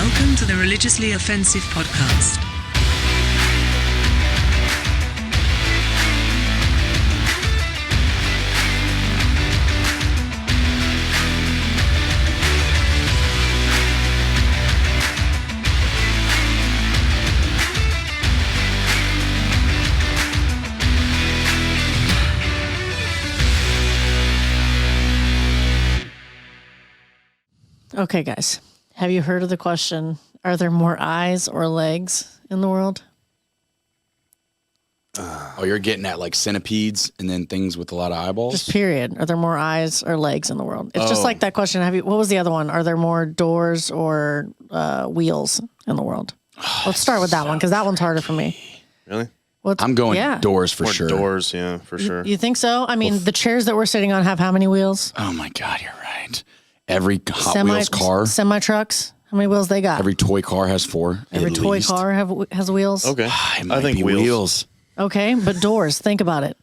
Welcome to the Religiously Offensive Podcast. Okay, guys, have you heard of the question, are there more eyes or legs in the world? Oh, you're getting at like centipedes and then things with a lot of eyeballs? Just period. Are there more eyes or legs in the world? It's just like that question. What was the other one? Are there more doors or wheels in the world? Let's start with that one because that one's harder for me. Really? I'm going doors for More sure. doors, yeah, for sure. You think so? I mean, the chairs that we're sitting on have how many wheels? Oh my God, you're right. Every Hot Wheels car, semi-trucks, how many wheels they got? every toy car has 4. Every at toy least. car has wheels. Okay. It might be wheels. wheels. Okay, but doors, think about it.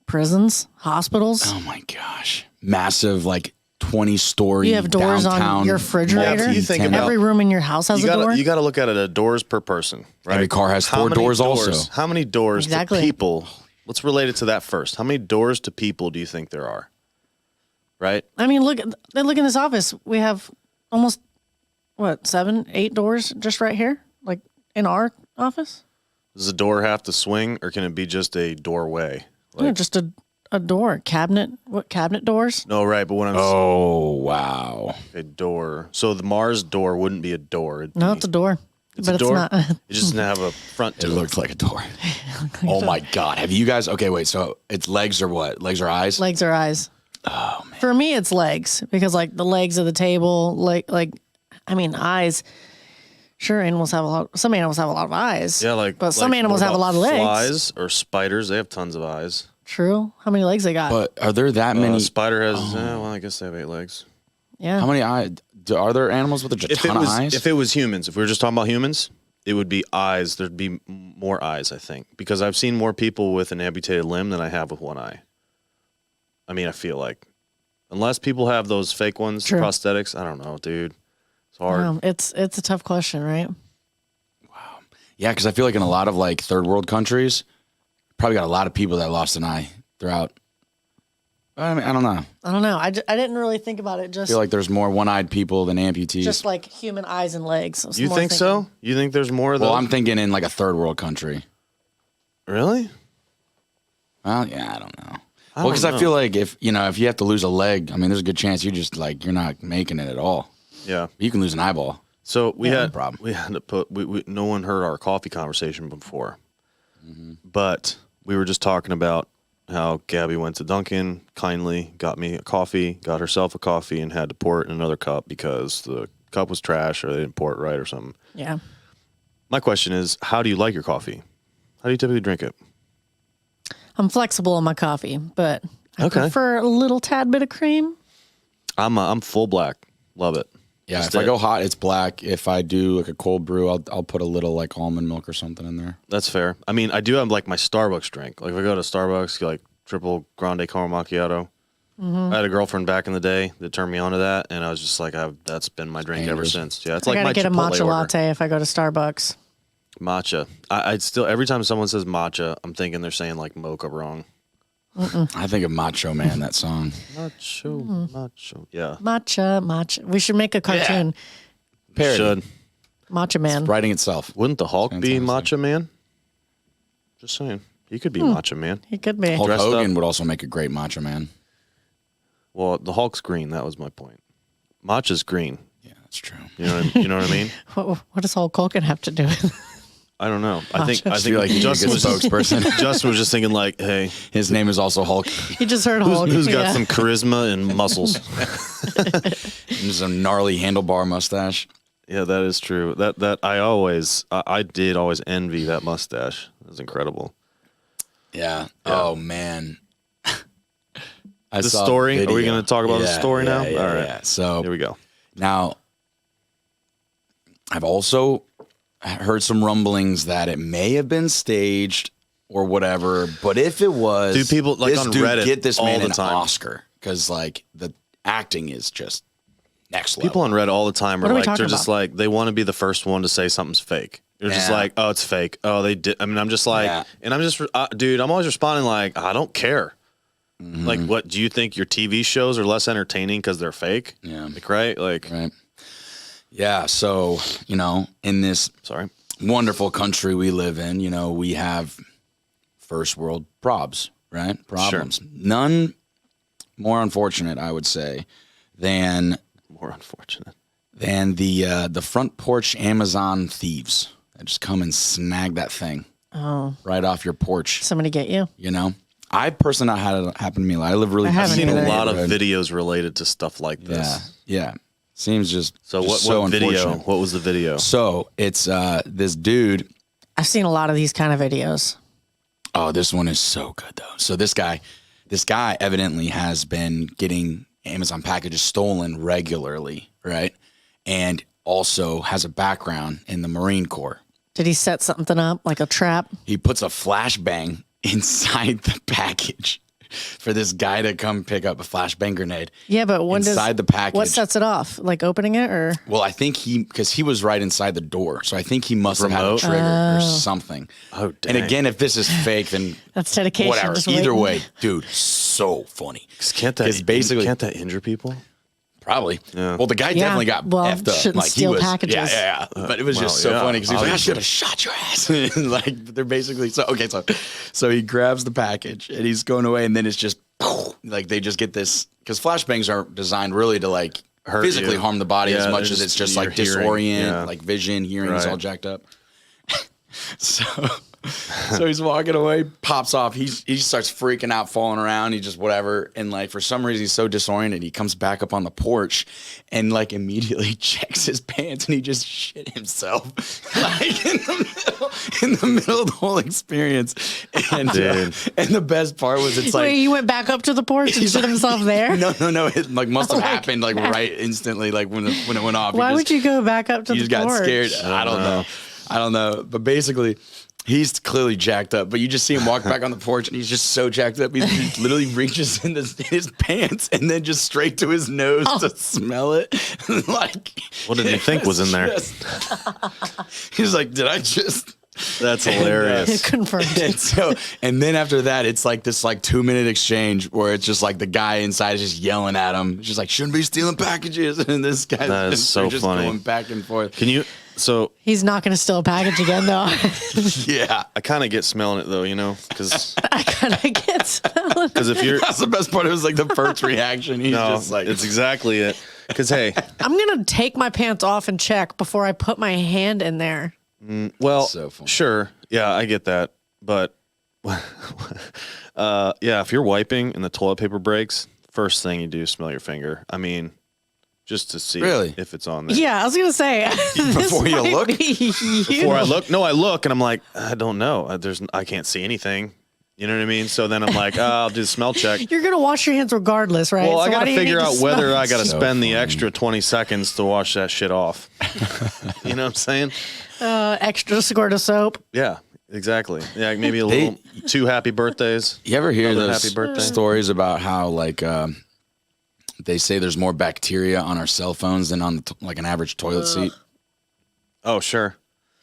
Prisons, hospitals. Oh my gosh. Massive, like 20-story You have doors downtown on your refrigerator. You think about- Every room in your house has a door. You got to look at it at doors per person, right? Every car has How 4 many doors also. How many doors Exactly. to people? Let's relate it to that first. How many doors to people do you think there are? Right? I mean, look in this office. We have almost, 7, 8 doors just right here, like in our office. Does the door have to swing or can it be just a doorway? Yeah, just a door. Cabinet. What cabinet doors? No, right. But when I'm Oh, wow. a door. So the Mars door wouldn't be a door. It'd No, be- it's a door. It's but a door? it's not. It just doesn't have a front It to it. looks like a door. Oh my God. Have you guys, okay, wait, so it's legs or what? Legs or eyes? Legs or eyes. Oh man. For me, it's legs because like the legs of the table, eyes. Sure, animals have a lot. Some animals have a lot of eyes. Yeah, but some animals what have a lot about of legs. Flies or spiders, they have tons of eyes. True. How many legs they got? But are there that many? Spider has, well, I guess they have 8 legs. yeah. How many eyes? Are there animals with a ton of eyes? If it was humans, if we were just talking about humans, it would be eyes. There'd be more eyes, I think, because I've seen more people with an amputated limb than I have with one eye. I mean, I feel like, unless people have those fake ones, True. prosthetics, I don't know, dude. It's hard. It's a tough question, right? Yeah, because I feel like in a lot of like third world countries, probably got a lot of people that lost an eye throughout. I mean, I don't know. I don't know. I didn't really think about it. I Just feel like there's more one-eyed people than amputees. just like human eyes and legs. You think so? You think there's more of those? Well, I'm thinking in like a third world country. Really? Well, yeah, I don't know. I Well, because don't I know. we like if you have to lose a leg, I mean, there's a good chance you're not making it at all. Yeah. You can lose an eyeball. So we no had problem. we had to put no one heard our coffee conversation before, Mm-hmm. but we were just talking about how Gabby went to Dunkin', kindly got me a coffee, got herself a coffee, and had to pour it in another cup because the cup was trash or they didn't pour it right or something. Yeah. My question is, how do you like your coffee? How do you typically drink it? I'm flexible on my coffee, but I Okay. prefer a little tad bit of cream. I'm full black, love it. Yeah, Just if I it. go hot, it's black. If I do like a cold brew, I'll put a little like almond milk or something in there. That's fair. I mean, I do have like my Starbucks drink. Like if I go to Starbucks, like triple grande caramel macchiato. Mm-hmm. I had a girlfriend back in the day that turned me on to that, and I was just like, that's been my drink ever dangerous. since. Yeah, it's I like gotta my get a Chipotle matcha order. latte if I go to Starbucks. Matcha. I still every time someone says matcha, I'm thinking they're saying like mocha wrong. I think of Macho Man, that song. Macho. Yeah, Matcha. We should make a cartoon. Parody. should. Matcha Man. Writing itself. Wouldn't the Hulk Sounds be awesome. Matcha Man? Just saying, he could be Matcha Man. He could be. Hulk Dressed Hogan up. would also make a great Macho Man. Well, the Hulk's green. That was my point. Matcha's green. Yeah, that's true. You know what I mean? What does Hulk Hogan have to do with it? I don't know. I think feel like you need a Justin good was just, spokesperson. Justin was just thinking like, hey, His name is also Hulk. He just heard Hulk. who's got Yeah. some charisma and muscles? And just a gnarly handlebar mustache. Yeah, that is true. That I did always envy that mustache. It was incredible. Yeah. Oh man. I The saw a story? Are we video. gonna talk about the story now? Yeah, All right. yeah. So Here we go. now, I've also heard some rumblings that it may have been staged or whatever. But if it was, Dude, people, like, this on dude Reddit get this all man the an time. Oscar because like the acting is just next level. People on Reddit all the time What are are we like, they're talking just about? like, they want to be the first one to say something's fake. They're just Yeah. like, oh, it's fake. Oh, they did. I mean, I'm just like, Yeah. and I'm just, dude, I'm always responding like, I don't care. Like, what do you think your TV shows are less entertaining because they're fake? Yeah. Like, right? Like, Right. Yeah. So, in this sorry. wonderful country we live in, we have first world probs, right? Problems. None more unfortunate, I would say, than More unfortunate. the front porch Amazon thieves that just come and snag that thing right off your porch. Somebody get you? I personally not had it happen to me. I live really. I I've haven't seen either. a lot of neighborhood. videos related to stuff like Yeah, this. yeah. Seems just So just what video? unfortunate. What was the video? So it's this dude. I've seen a lot of these kind of videos. Oh, this one is so good though. So this guy evidently has been getting Amazon packages stolen regularly, right? And also has a background in the Marine Corps. Did he set something up like a trap? He puts a flashbang inside the package for this guy to come pick up a flashbang grenade. Yeah, but when inside the package. What sets it off? Like opening it or? Well, I think because he was right inside the door, so I think he must have had a Remote? trigger or something. Oh, dang. And again, if this is fake, then That's dedication. whatever. just Either waiting. way, dude, so funny. Can't It's basically- can't that injure people? Probably. Yeah. Well, the guy definitely got effed up. shouldn't Like steal he was, packages. Yeah. But it was just so yeah, funny because he was like, I obviously. should have shot your ass. And like they're basically so he grabs the package and he's going away, and then it's just like they just get this because flashbangs are designed really to like Hurt physically you. harm the body Yeah, as much they're as just it's just your like hearing. disorient, Yeah. like vision, hearing is Right. all jacked up. So he's walking away, pops off. He starts freaking out, falling around. He just whatever, and like for some reason he's so disoriented. He comes back up on the porch, and like immediately checks his pants, and he just shit himself, like in the middle of the whole experience. And the best part was it's like Wait, he went back up to the porch and shit himself there? no, it like must have Oh my happened like right instantly, like when it went off. Why would you go back up to He the just porch? got scared. I don't know. But basically, he's clearly jacked up. But you just see him walk back on the porch, and he's just so jacked up. He literally reaches into his pants and then just straight to his nose to smell it. Like, What did he think was in there? He's like, did I just? That's hilarious. Confirmed. And then after that, it's like this 2-minute exchange where it's just like the guy inside is just yelling at him. It's just like, shouldn't be stealing packages. And this guy That is so just funny. going back and forth. Can you? So He's not going to steal a package again, though. Yeah. I kind of get smelling it though, because I kind of get smelling. if you're That's the best part. It was like the first reaction. He's no, just like, it's exactly it. Because hey, I'm going to take my pants off and check before I put my hand in there. well, So funny. sure, yeah, I get that, but yeah, if you're wiping and the toilet paper breaks, first thing you do is smell your finger. I mean, just to see Really? if it's on there. Yeah, I was going to say. Before you look? Before I look, I look and I'm like, I don't know. I can't see anything. You know what I mean? So then I'm like, I'll do the smell check. You're going to wash your hands regardless, right? Well, I So got why to do you figure need to out whether smell I got to So spend the funny. extra 20 seconds to wash that shit off. You know what I'm saying? extra squirt of soap? Yeah, exactly. Yeah, maybe a little 2 happy birthdays. you ever hear Another those happy birthday. stories about how they say there's more bacteria on our cell phones than on like an average toilet seat? Oh, sure.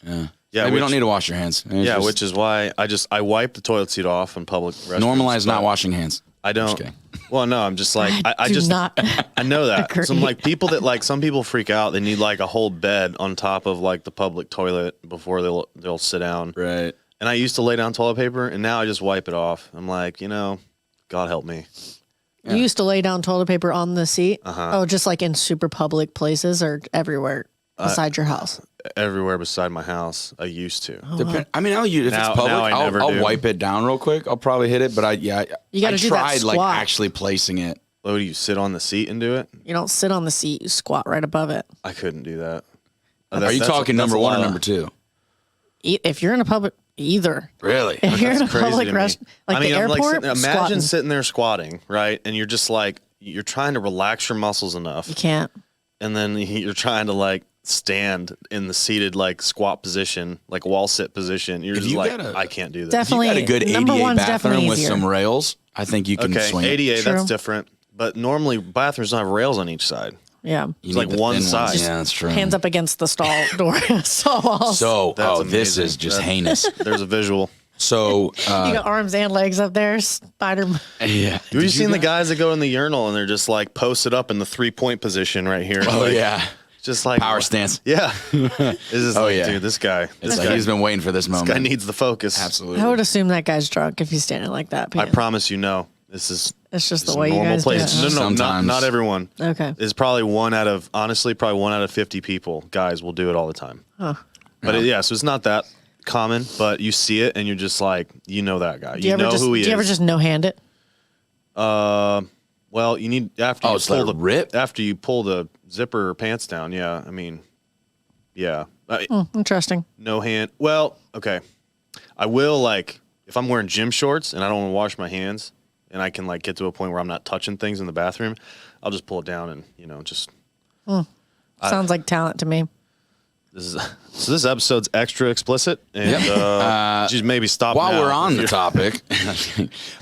Yeah. Yeah, Maybe you which- don't need to wash your hands. It's Yeah, just which is why I wipe the toilet seat off in public restrooms. normalize not but washing hands. I don't. kidding. Well, no, I'm just like I Do just not. I know that. agree. So I'm like people that like some people freak out. They need like a whole bed on top of like the public toilet before they'll sit down. Right. And I used to lay down toilet paper, and now I just wipe it off. I'm like, God help me. You used to lay down toilet paper on the seat? Oh, just like in super public places or everywhere beside your house? Everywhere beside my house, I used to. I mean, if Now- it's public, now I never I'll do. wipe it down real quick. I'll probably hit it, but I You gotta I do that tried like squat. actually placing it. Oh, do you sit on the seat and do it? You don't sit on the seat, you squat right above it. I couldn't do that. Are you talking number one or number two? If you're in a public, either. Really? If you're in a crazy public to me. restaurant, like the I'm airport, imagine squatting. sitting there squatting, right? And you're just like, you're trying to relax your muscles enough. You can't. And then you're trying to like stand in the seated like squat position, like wall sit position. You're If just you like, got a- I can't do this. Definitely. You got a good Number ADA one's bathroom definitely with easier. some rails. I think you can Okay, swing it. ADA, True. that's different. But normally bathrooms don't have rails on each side. Yeah. You It's like need the one thin ones. side. Yeah, that's true. Hands up against the stall door. So, That's this amazing. is just heinous. There's a visual. So, you got arms and legs up there. Spider. yeah. Have you seen the guys that go in the urinal and they're just like posted up in the 3-point position right here? Oh, Like, yeah. just like Power stance. Yeah. It's just Oh, like, yeah. dude, this guy He's been waiting for this moment. guy needs the focus. Absolutely. I would assume that guy's drunk if he's standing like that. I Pete. promise you, no. This is It's just it's the a way you normal guys place. do it. No, huh? not Sometimes. everyone. Okay. It's probably honestly, probably 1 out of 50 people, guys, will do it all the time. Huh. But so it's not that common, but you see it and you're just like, you know that guy. Do you You know who he is. Do you ever just no hand it? Well, you need after you it's pull like the rip? after you pull the zipper or pants down. Yeah, I mean, yeah, Interesting. no hand. Well, okay, I will like if I'm wearing gym shorts and I don't want to wash my hands and I can like get to a point where I'm not touching things in the bathroom, I'll just pull it down and just. Sounds like talent to me. This episode's extra explicit, and just maybe stop While now we're on if the you're- topic,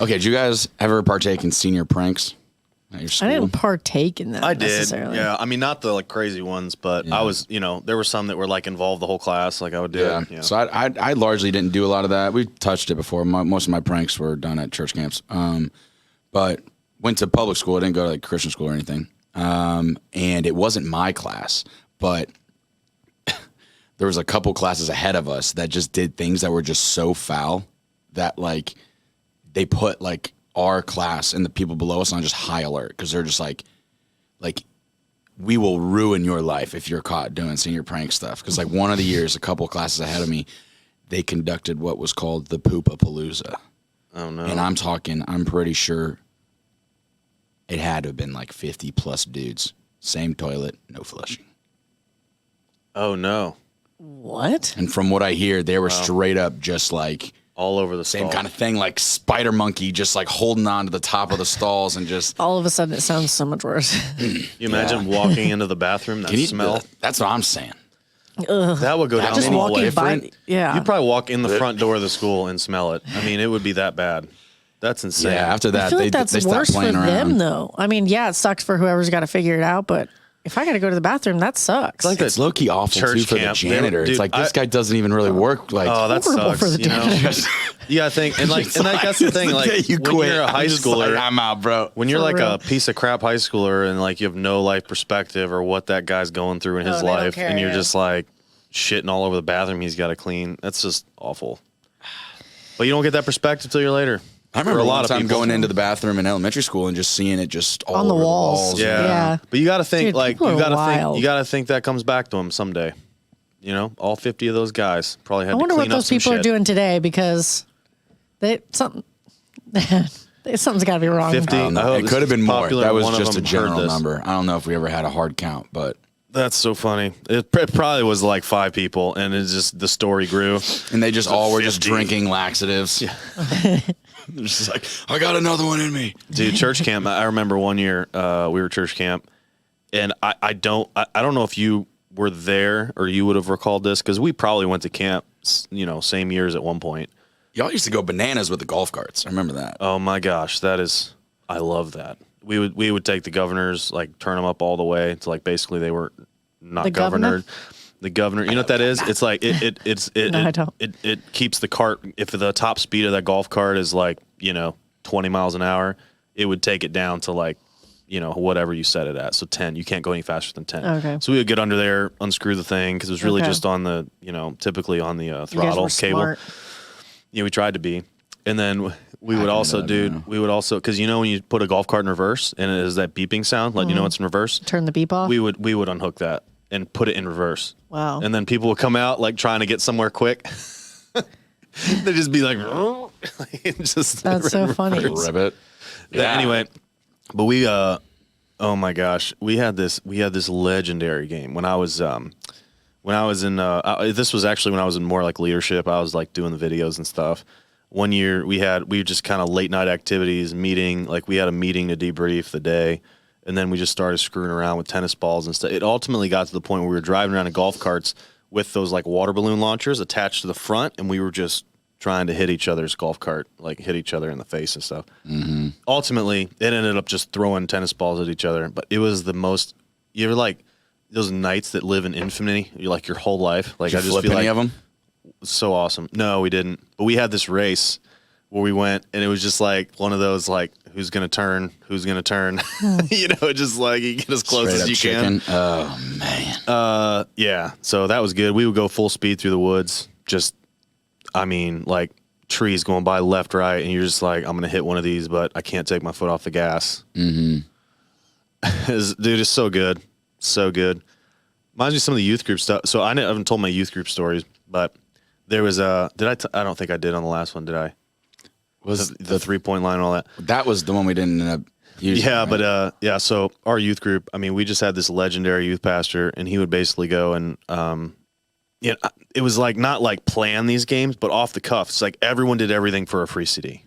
okay, did you guys ever partake in senior pranks at your school? I didn't partake in that I did, necessarily. yeah. I mean, not the like crazy ones, but I was, there were some that were like involved the whole class. Like I would do Yeah. it. Yeah. So I largely didn't do a lot of that. We touched it before. Most of my pranks were done at church camps. But went to public school. I didn't go to like Christian school or anything. And it wasn't my class, but there was a couple classes ahead of us that just did things that were just so foul that like they put like our class and the people below us on just high alert because they're just like we will ruin your life if you're caught doing senior prank stuff. Because like one of the years, a couple classes ahead of me, they conducted what was called the Poopapalooza. Oh no. And I'm pretty sure it had to have been like 50 plus dudes. Same toilet, no flushing. Oh no. What? And from what I hear, they were straight up just like All over the same stall. kind of thing, like spider monkey, just like holding on to the top of the stalls and just. All of a sudden, it sounds so much worse. You imagine walking into the bathroom, that Can you smell? That's what I'm saying. That would go down Just the walking hallway. by, yeah. You'd probably walk in the front door of the school and smell it. I mean, it would be that bad. That's insane. Yeah. After that, I feel like that's they stopped worse for playing around. them, though. I mean, yeah, it sucks for whoever's got to figure it out, but if I got to go to the bathroom, that sucks. like It's low key awful church too for the camp. janitor. Dude, It's like this guy doesn't even really work. Like, Oh, that Horrible sucks. for the you know? janitor. You gotta think, and like, that's the thing. Like, you when quit. you're a high I'm just schooler, like, I'm out, bro. when you're For like real. a piece of crap high schooler, and like you have no life perspective or what that guy's going through in his they don't life, care, and you're yeah. just like shitting all over the bathroom he's got to clean. That's just awful. But you don't get that perspective till you're later. I remember For a lot of time people. going into the bathroom in elementary school and just seeing it just all On the over walls. Yeah. Yeah. But you got to think Dude, like people you are got to think wild. you got to think that comes back to him someday. You know, all 50 of those guys probably had I to wonder clean what up those some people are shit. doing today because something's got to be wrong. 50? I don't know. I hope It this could have been is more. popular That and was one of just a them heard general this. number. I don't know if we ever had a hard count, but That's so funny. It probably was like 5 people, and it's just the story grew. and they just all were just 50. drinking laxatives. Yeah. They're just like, I got another one in me. Dude, church camp. I remember one year we were church camp, and I don't know if you were there or you would have recalled this because we probably went to camp, same years at one point. Y'all used to go bananas with the golf carts. I remember that. Oh my gosh, I love that. We would take the governors, like turn them up all the way to like basically they were not The governor? governored. The governor, you know what that is? It's like No, I don't. it keeps the cart. If the top speed of that golf cart is like 20 miles an hour, it would take it down to like whatever you set it at. So 10. You can't go any faster than 10. Okay. So we would get under there, unscrew the thing because it was really Okay. just on the typically on the You guys throttle were cable. smart. Yeah, we tried to be. And then we would can also, do that dude, because when you put a golf cart in reverse and it is that beeping sound, letting you know it's in reverse, Turn the beep off. we would unhook that and put it in reverse. Wow. And then people would come out like trying to get somewhere quick. They'd just be like, just That's so funny. Ribbit. Anyway, but we oh my gosh, we had this legendary game when I was in this was actually when I was in more like leadership. I was like doing the videos and stuff. One year we just kind of late night activities, meeting, like we had a meeting to debrief the day, and then we just started screwing around with tennis balls and stuff. It ultimately got to the point where we were driving around in golf carts with those like water balloon launchers attached to the front, and we were just trying to hit each other's golf cart, like hit each other in the face and stuff. Mm-hmm. Ultimately, it ended up just throwing tennis balls at each other, but it was the most you ever like those nights that live in infamy, you like your whole life. Like Did I you just flip feel any like of them? so awesome. No, we didn't. But we had this race where we went, and it was just like one of those like who's gonna turn, you know, just like you get as close Straight as up you chicken. can. Oh man. Yeah. So that was good. We would go full speed through the woods. Just, I mean, like trees going by left, right, and you're just like, I'm gonna hit one of these, but I can't take my foot off the gas. Mm-hmm. Dude, it's so good, so good. Reminds me of some of the youth group stuff. So I haven't told my youth group stories, but there was a. I don't think I did on the last one. Did I? Was the 3-point line and all that? That was the one we didn't end up using. Yeah, right? but yeah. So our youth group. I mean, we just had this legendary youth pastor, and he would basically go and you know, it was like not like plan these games, but off the cuff. It's like everyone did everything for a free CD.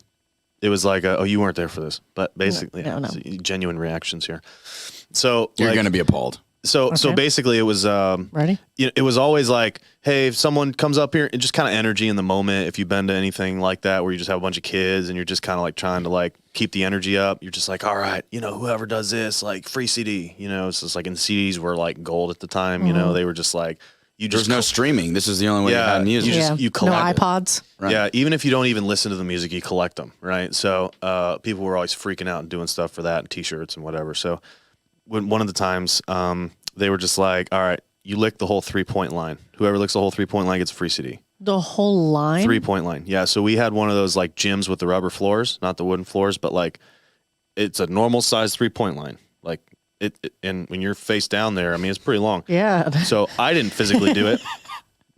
It was like, oh, you weren't there for this, but basically, No. genuine reactions here. So you're like, gonna be appalled. So Okay. basically, it was Ready? you know, it was always like, hey, if someone comes up here, and just kind of energy in the moment. If you've been to anything like that, where you just have a bunch of kids and you're just kind of like trying to like keep the energy up, you're just like, all right, you know, whoever does this, like free CD, you know, it's just like, and CDs were like gold at the time, you know, they were just like, you There's just no streaming. This is the only way you had music. you No collect it. iPods. Right. Yeah, even if you don't even listen to the music, you collect them, right? So people were always freaking out and doing stuff for that, and T-shirts and whatever. So when one of the times they were just like, all right, you lick the whole 3-point line. Whoever licks the whole 3-point line gets a free CD. The whole line. 3-point line. Yeah, so we had one of those like gyms with the rubber floors, not the wooden floors, but like it's a normal size 3-point line. Like it and when you're face down there, I mean, it's pretty long. Yeah. So I didn't physically do it.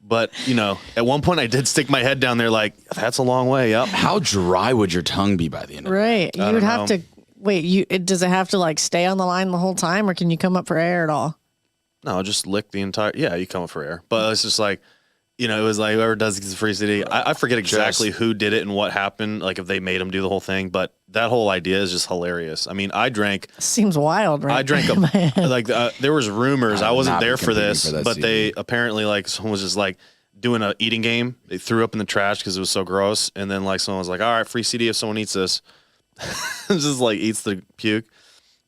But, you know, at one point I did stick my head down there like, that's a long way up. How dry would your tongue be by the end of it? Right. You don't would have know. to wait. Does it have to like stay on the line the whole time, or can you come up for air at all? No, just lick the entire, yeah, you come up for air. But it's just like, you know, it was like whoever does gets a free CD. I forget exactly who did it and what happened, like if they made them do the whole thing. But that whole idea is just hilarious. I mean, I drank Seems wild, right? I drank like there was rumors. I wasn't not there be for competing this, for that but CD. they apparently like someone was just like doing a eating game. They threw up in the trash because it was so gross, and then like someone was like, "All right, free CD if someone eats this." Just like eats the puke.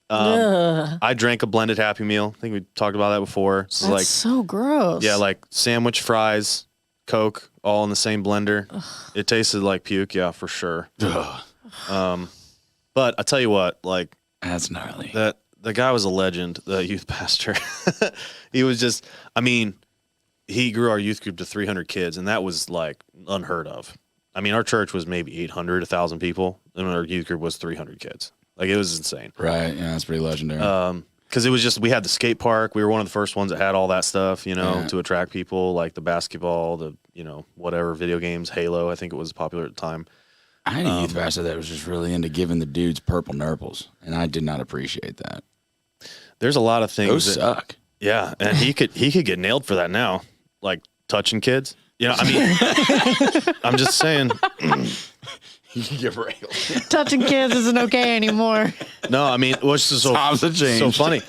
I drank a blended Happy Meal. I think we talked about that before. It's That's like so gross. yeah, like sandwich, fries, Coke, all in the same blender. It tasted like puke, yeah, for sure. But I tell you what, like That's gnarly. that the guy was a legend, the youth pastor. He was just, I mean, he grew our youth group to 300 kids, and that was like unheard of. I mean, our church was maybe 800, 1,000 people, and our youth group was 300 kids. Like, it was insane. Right. Yeah, that's pretty legendary. Because it was just, we had the skate park. We were one of the first ones that had all that stuff, you know, to attract people, like the basketball, the, you know, whatever, video games, Halo, I think it was popular at the time. I had a youth pastor that was just really into giving the dudes purple nurples, and I did not appreciate that. There's a lot of things. Those suck. Yeah, and he could get nailed for that now, like touching kids. You know, I mean, I'm just saying. You can get railed. Touching kids isn't okay anymore. No, I mean, what's just Times have changed. so funny?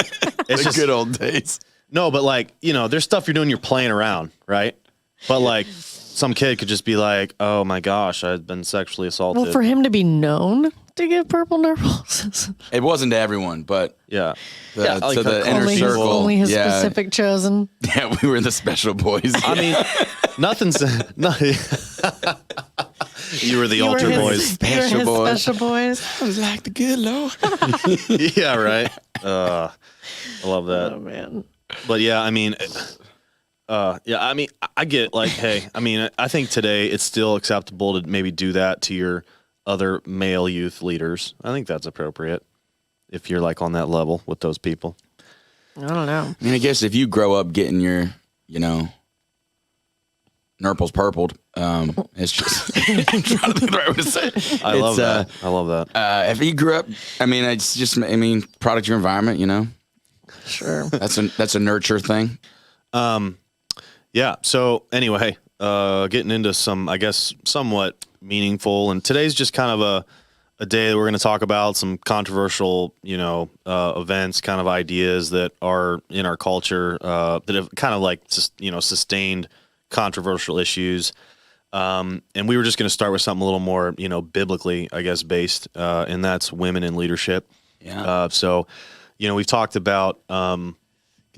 It's The just good old days. no, but like you know, there's stuff you're doing, you're playing around, right? But like some kid could just be like, "Oh my gosh, I've been sexually assaulted." Well, for him to be known to give purple nurples, It wasn't to everyone, but yeah, to the inner only his, circle. only his yeah, specific chosen. Yeah, we were the special boys. I mean, nothing's. You were the altar boys. Special you were his boys. special boys. I was like the good Lord. Yeah, right. I love that. Oh man. But yeah, I mean, yeah, I mean, I get like, hey, I mean, I think today it's still acceptable to maybe do that to your other male youth leaders. I think that's appropriate if you're like on that level with those people. I don't know. I mean, I guess if you grow up getting your, you know, nurples purpled, it's just I'm trying to think the right way to say it. I love that. I love that. If you grew up, I mean, it's just, I mean, product of your environment, you know. Sure. That's a nurture thing. Yeah. So anyway, getting into some, I guess, somewhat meaningful, and today's just kind of a day that we're going to talk about some controversial, you know, events, kind of ideas that are in our culture that have kind of like, you know, sustained controversial issues. And we were just going to start with something a little more, you know, biblically, I guess, based, and that's women in leadership. Yeah. So, you know, we've talked about,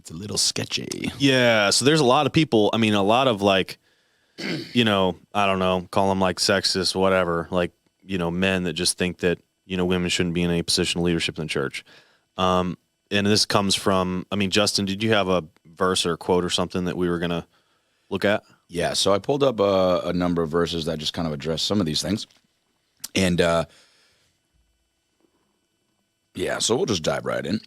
It's a little sketchy. Yeah. So there's a lot of people. I mean, a lot of like, you know, I don't know, call them like sexist, whatever. Like, you know, men that just think that, you know, women shouldn't be in any position of leadership in the church. And this comes from, I mean, Justin, did you have a verse or a quote or something that we were going to look at? Yeah, so I pulled up a number of verses that just kind of address some of these things. And yeah, so we'll just dive right in.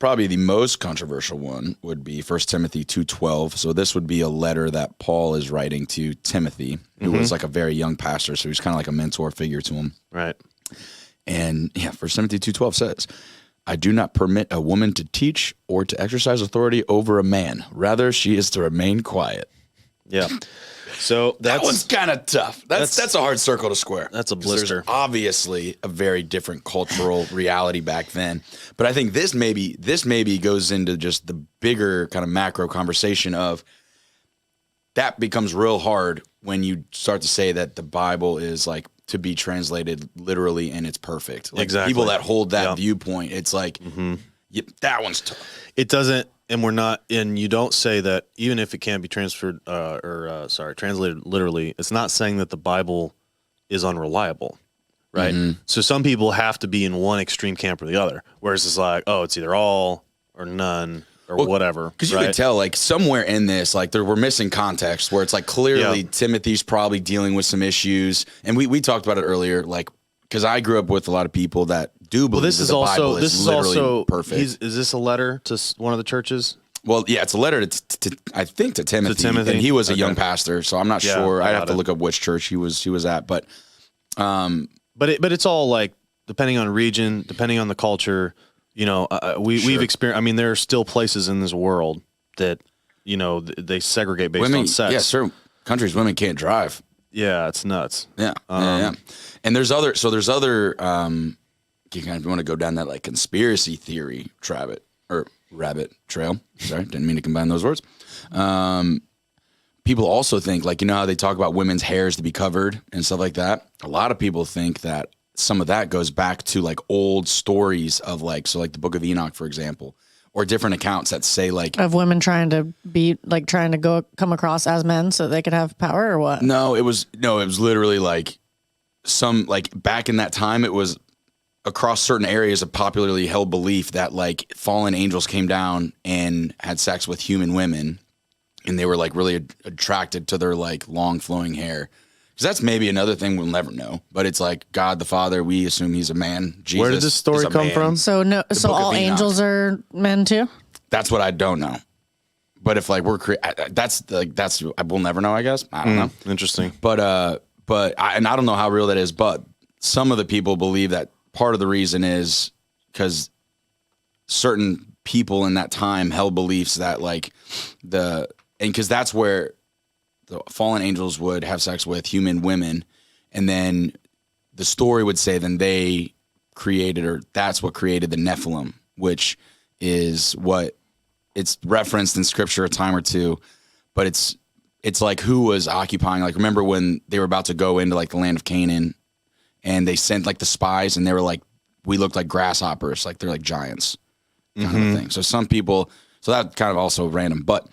Probably the most controversial one would be 1 Timothy 2:12. So this would be a letter that Paul is writing to Timothy, who was like a very young pastor, so he's kind of like a mentor figure to him. Right. And yeah, 1 Timothy 2:12 says, I do not permit a woman to teach or to exercise authority over a man. Rather, she is to remain quiet. Yeah. So that one's kind of tough. That's a hard circle to square. That's a 'Cause blister. There's obviously a very different cultural reality back then. But I think this maybe goes into just the bigger kind of macro conversation of that becomes real hard when you start to say that the Bible is like to be translated literally and it's perfect. Like Exactly. people that hold that viewpoint, it's like, yep, that one's tough. It doesn't, and we're not, and you don't say that even if it can't be translated literally, it's not saying that the Bible is unreliable, right? So some people have to be in one extreme camp or the other, whereas it's like, oh, it's either all or none or whatever. Because you could tell, like, somewhere in this, like, we're missing context where it's like clearly Timothy's probably dealing with some issues. And we talked about it earlier, like, because I grew up with a lot of people that do believe this that is the also Bible this is is literally also perfect. Is this a letter to one of the churches? Well, yeah, it's a letter to I think to Timothy. To Timothy? And he was a Okay. young pastor, so I'm not Yeah, sure. I'd have to got it. look up which church he was at. But But it's all like depending on region, depending on the culture. You know, we've experienced. I mean, there are still places in this world that you know they segregate based women, on sex. yeah, certain countries women can't drive. Yeah, it's nuts. Yeah, yeah. And there's other. You kind of want to go down that like conspiracy theory rabbit trail. Sorry, didn't mean to combine those words. People also think, like, you know how they talk about women's hairs to be covered and stuff like that. A lot of people think that some of that goes back to like old stories of like, so like the Book of Enoch, for example, or different accounts that say like Of women trying to come across as men so they could have power or what? No, it was literally like some like back in that time it was across certain areas of popularly held belief that like fallen angels came down and had sex with human women and they were like really attracted to their like long flowing hair. Because that's maybe another thing we'll never know. But it's like God the Father, we assume he's a man. Jesus Where did this story is a come man. from? So Book of all Enoch. angels are men too? That's what I don't know. But if like we'll never know, I guess. I don't know. Interesting. But I don't know how real that is, but some of the people believe that part of the reason is because certain people in that time held beliefs that like because that's where the fallen angels would have sex with human women, and then the story would say then they created, or that's what created the Nephilim, which is what it's referenced in scripture a time or two, but it's like who was occupying, like remember when they were about to go into like the land of Canaan and they sent like the spies and they were like, we looked like grasshoppers, like they're like giants kind of a thing. So some people, so that kind of also random, but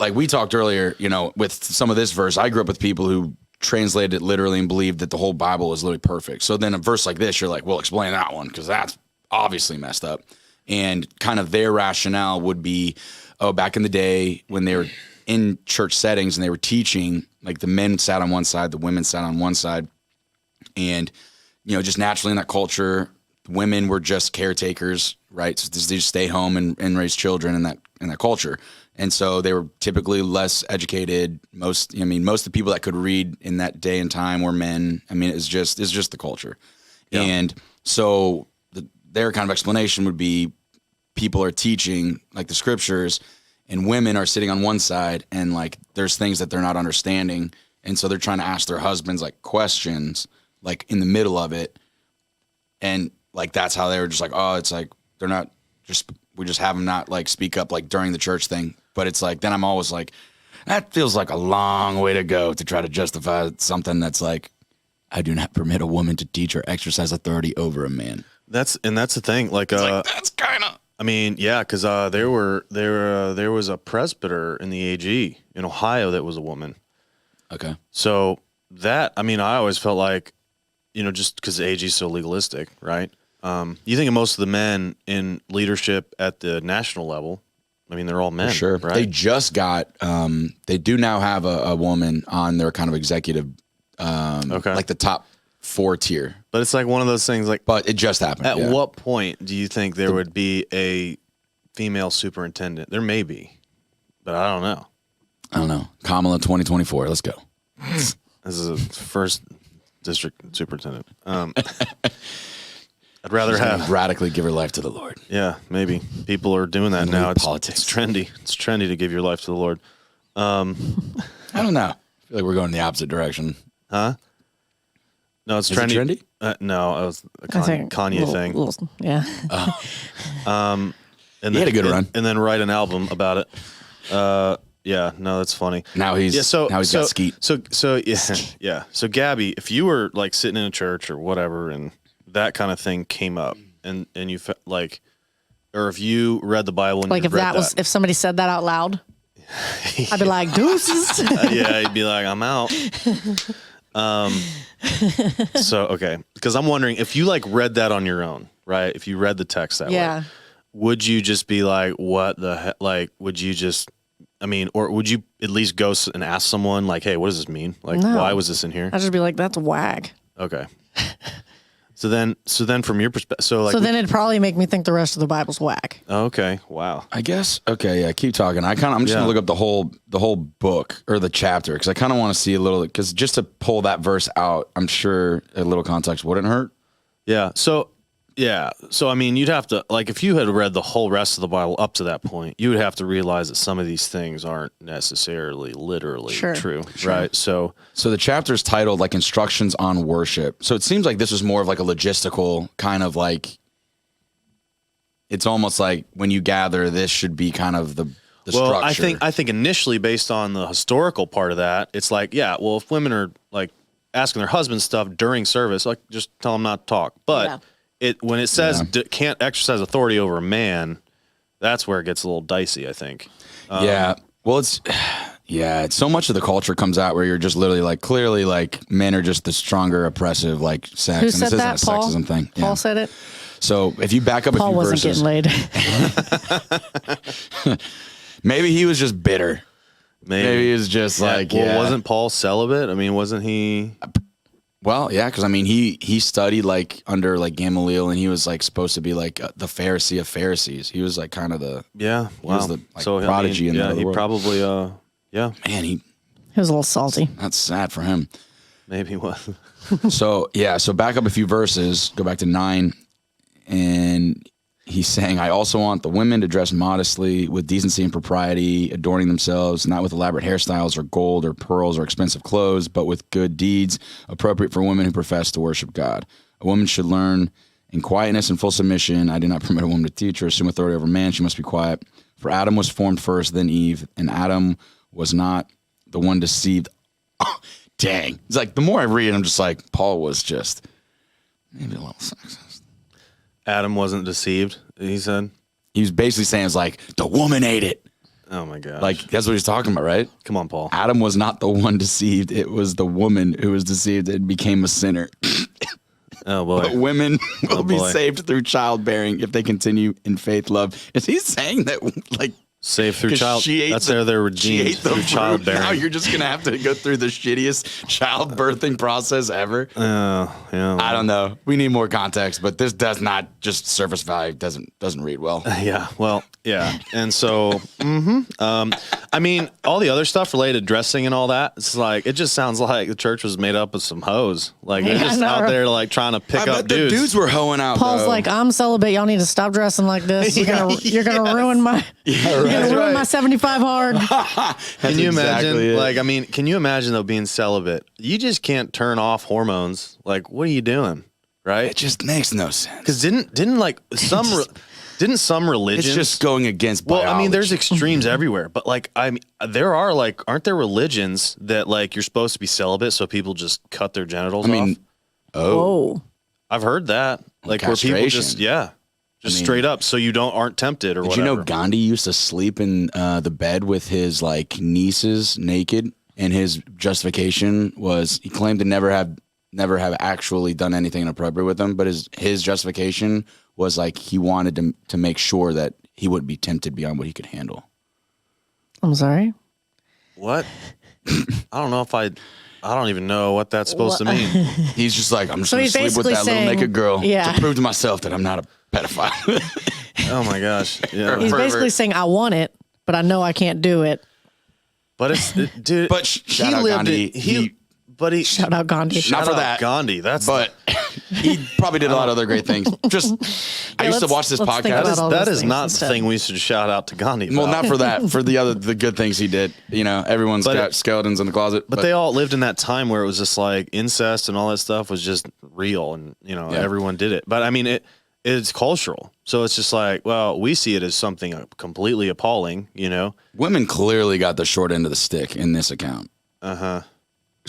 like we talked earlier, you know, with some of this verse, I grew up with people who translated it literally and believed that the whole Bible is literally perfect. So then a verse like this, you're like, well, explain that one because that's obviously messed up. And kind of their rationale would be, oh, back in the day when they were in church settings and they were teaching, like the men sat on one side, the women sat on one side. And, you know, just naturally in that culture, women were just caretakers, right? So they just stay home and raise children in that culture. And so they were typically less educated. Most of the people that could read in that day and time were men. I mean, it's just the culture. Yeah. And so their kind of explanation would be people are teaching like the scriptures and women are sitting on one side and like there's things that they're not understanding. And so they're trying to ask their husbands like questions like in the middle of it. And like that's how they were just like, oh, it's like they're not just, we just have them not like speak up like during the church thing. But it's like, then I'm always like, that feels like a long way to go to try to justify something that's like, I do not permit a woman to teach or exercise authority over a man. That's the thing. Like, It's like that's kind of. I mean, yeah, because there was a presbyter in the AG in Ohio that was a woman. Okay. So that, I mean, I always felt like, just because the AG is so legalistic, right? You think of most of the men in leadership at the national level. I mean, they're all men, Sure. right? They just got, they do now have a woman on their kind of executive, like the top 4 tier. But it's like one of those things like, But it just happened. at what point do you think there would be a female superintendent? There may be, but I don't know. I don't know. Kamala 2024. Let's go. This is a first district superintendent. I'd rather have radically give her life to the Lord. Yeah, maybe people are doing that now. Politics. It's trendy. It's trendy to give your life to the Lord. I don't know. I feel like we're going in the opposite direction. Huh? No, it's Is it trendy. trendy? No, it was a I think Kanye thing. Yeah. And He had a good run. and then write an album about it. Yeah, no, that's funny. Now he's got skeet. So yeah. So Gabby, if you were like sitting in a church or whatever, and that kind of thing came up, and you felt like, or if you read the Bible and Like you if read if somebody said that out loud, I'd be like, deuces. yeah, you'd be like, I'm out. So okay, because I'm wondering if you like read that on your own, right? If you read the text that way, would you just be like, what the heck? Like, would you just, I mean, or would you at least go and ask someone like, hey, what does this mean? Like, why was this in here? I'd just be like, that's whack. Okay. So then from your perspective, so then it'd probably make me think the rest of the Bible's whack. Okay. Wow. I guess. Okay. Yeah. Keep talking. I'm just gonna look up the whole book or the chapter because I kind of want to see a little. Because just to pull that verse out, I'm sure a little context wouldn't hurt. Yeah. So I mean, you'd have to, like, if you had read the whole rest of the Bible up to that point, you would have to realize that some of these things aren't necessarily literally true, right? So the chapter is titled like Instructions on Worship. So it seems like this was more of like a logistical kind of like. It's almost like when you gather, this should be kind of the structure. I think initially, based on the historical part of that, it's like, yeah, well, if women are like asking their husbands stuff during service, like just tell them not to talk. But when it says can't exercise authority over a man, that's where it gets a little dicey, I think. Yeah. Well, it's so much of the culture comes out where you're just literally like, clearly like men are just the stronger, oppressive, like sex. Who said that? This isn't a sexism thing. Paul said it. So if you back up a Paul few wasn't verses, getting laid. maybe he was just bitter. Maybe he was just like, wasn't Paul celibate? I mean, wasn't he? Well, yeah, because I mean, he studied like under like Gamaliel, and he was like supposed to be like the Pharisee of Pharisees. He was like kind of the He was the prodigy in that. He probably Man, he was a little salty. That's sad for him. Maybe he was. So back up a few verses. Go back to 9, and he's saying, I also want the women to dress modestly with decency and propriety, adorning themselves, not with elaborate hairstyles or gold or pearls or expensive clothes, but with good deeds appropriate for women who profess to worship God. A woman should learn in quietness and full submission. I do not permit a woman to teach or assume authority over man. She must be quiet. For Adam was formed first, then Eve, and Adam was not the one deceived. Oh, dang. It's like, the more I read, I'm just like, Paul was just maybe a little sexist. Adam wasn't deceived, he said. He was basically saying, it's like, the woman ate it. Oh my God. Like, that's what he's talking about, right? Come on, Paul. Adam was not the one deceived. It was the woman who was deceived and became a sinner. Oh boy. But women will be saved through childbearing if they continue in faith, love. Is he saying that, like, saved through child? That's they're redeemed through childbearing. Now you're just gonna have to go through the shittiest childbirthing process ever. Yeah. I don't know. We need more context, but this does not just surface value. Doesn't read well. Yeah. Well. Yeah. And so, I mean, all the other stuff related to dressing and all that. It's like it just sounds like the church was made up of some hoes. Like they're just out there like trying to pick up dudes. The dudes were hoeing out. Paul's like, I'm celibate. Y'all need to stop dressing like this. You're gonna ruin my. You're gonna ruin my 75 hard. Can you imagine? Like, I mean, can you imagine though being celibate? You just can't turn off hormones. Like, what are you doing? Right? It just makes no sense. Because didn't like some. Didn't some religions? It's just going against biology. Well, I mean, there's extremes everywhere, but like, I mean, there are like, aren't there religions that like you're supposed to be celibate so people just cut their genitals off? Oh, I've heard that, like where people just, Just straight up, so you aren't tempted or Did whatever. you know Gandhi used to sleep in the bed with his like nieces naked, and his justification was he claimed to never have actually done anything inappropriate with them, but his justification was like he wanted to make sure that he wouldn't be tempted beyond what he could handle. I'm sorry. What? I don't know if I don't even know what that's supposed to mean. He's just like, I'm just So going he's to sleep with basically that little saying- naked girl yeah. to prove to myself that I'm not a pedophile. Oh my gosh. Yeah. He's Pervert. basically saying, I want it, but I know I can't do it. But dude. But shout out Gandhi. He Shout out Gandhi. Not shout for out that. Gandhi. That's But he probably did a lot of other great things. Just, I used to let's- watch this let's think podcast. about all that those is things not instead. the thing we should shout out to Gandhi. Well, about. not for that. For the good things he did. You know, everyone's But got skeletons in the closet. But they all lived in that time where it was just like incest and all that stuff was just real, and everyone did it. But I mean, it's cultural, so it's just like, well, we see it as something completely appalling. women clearly got the short end of the stick in this account. Because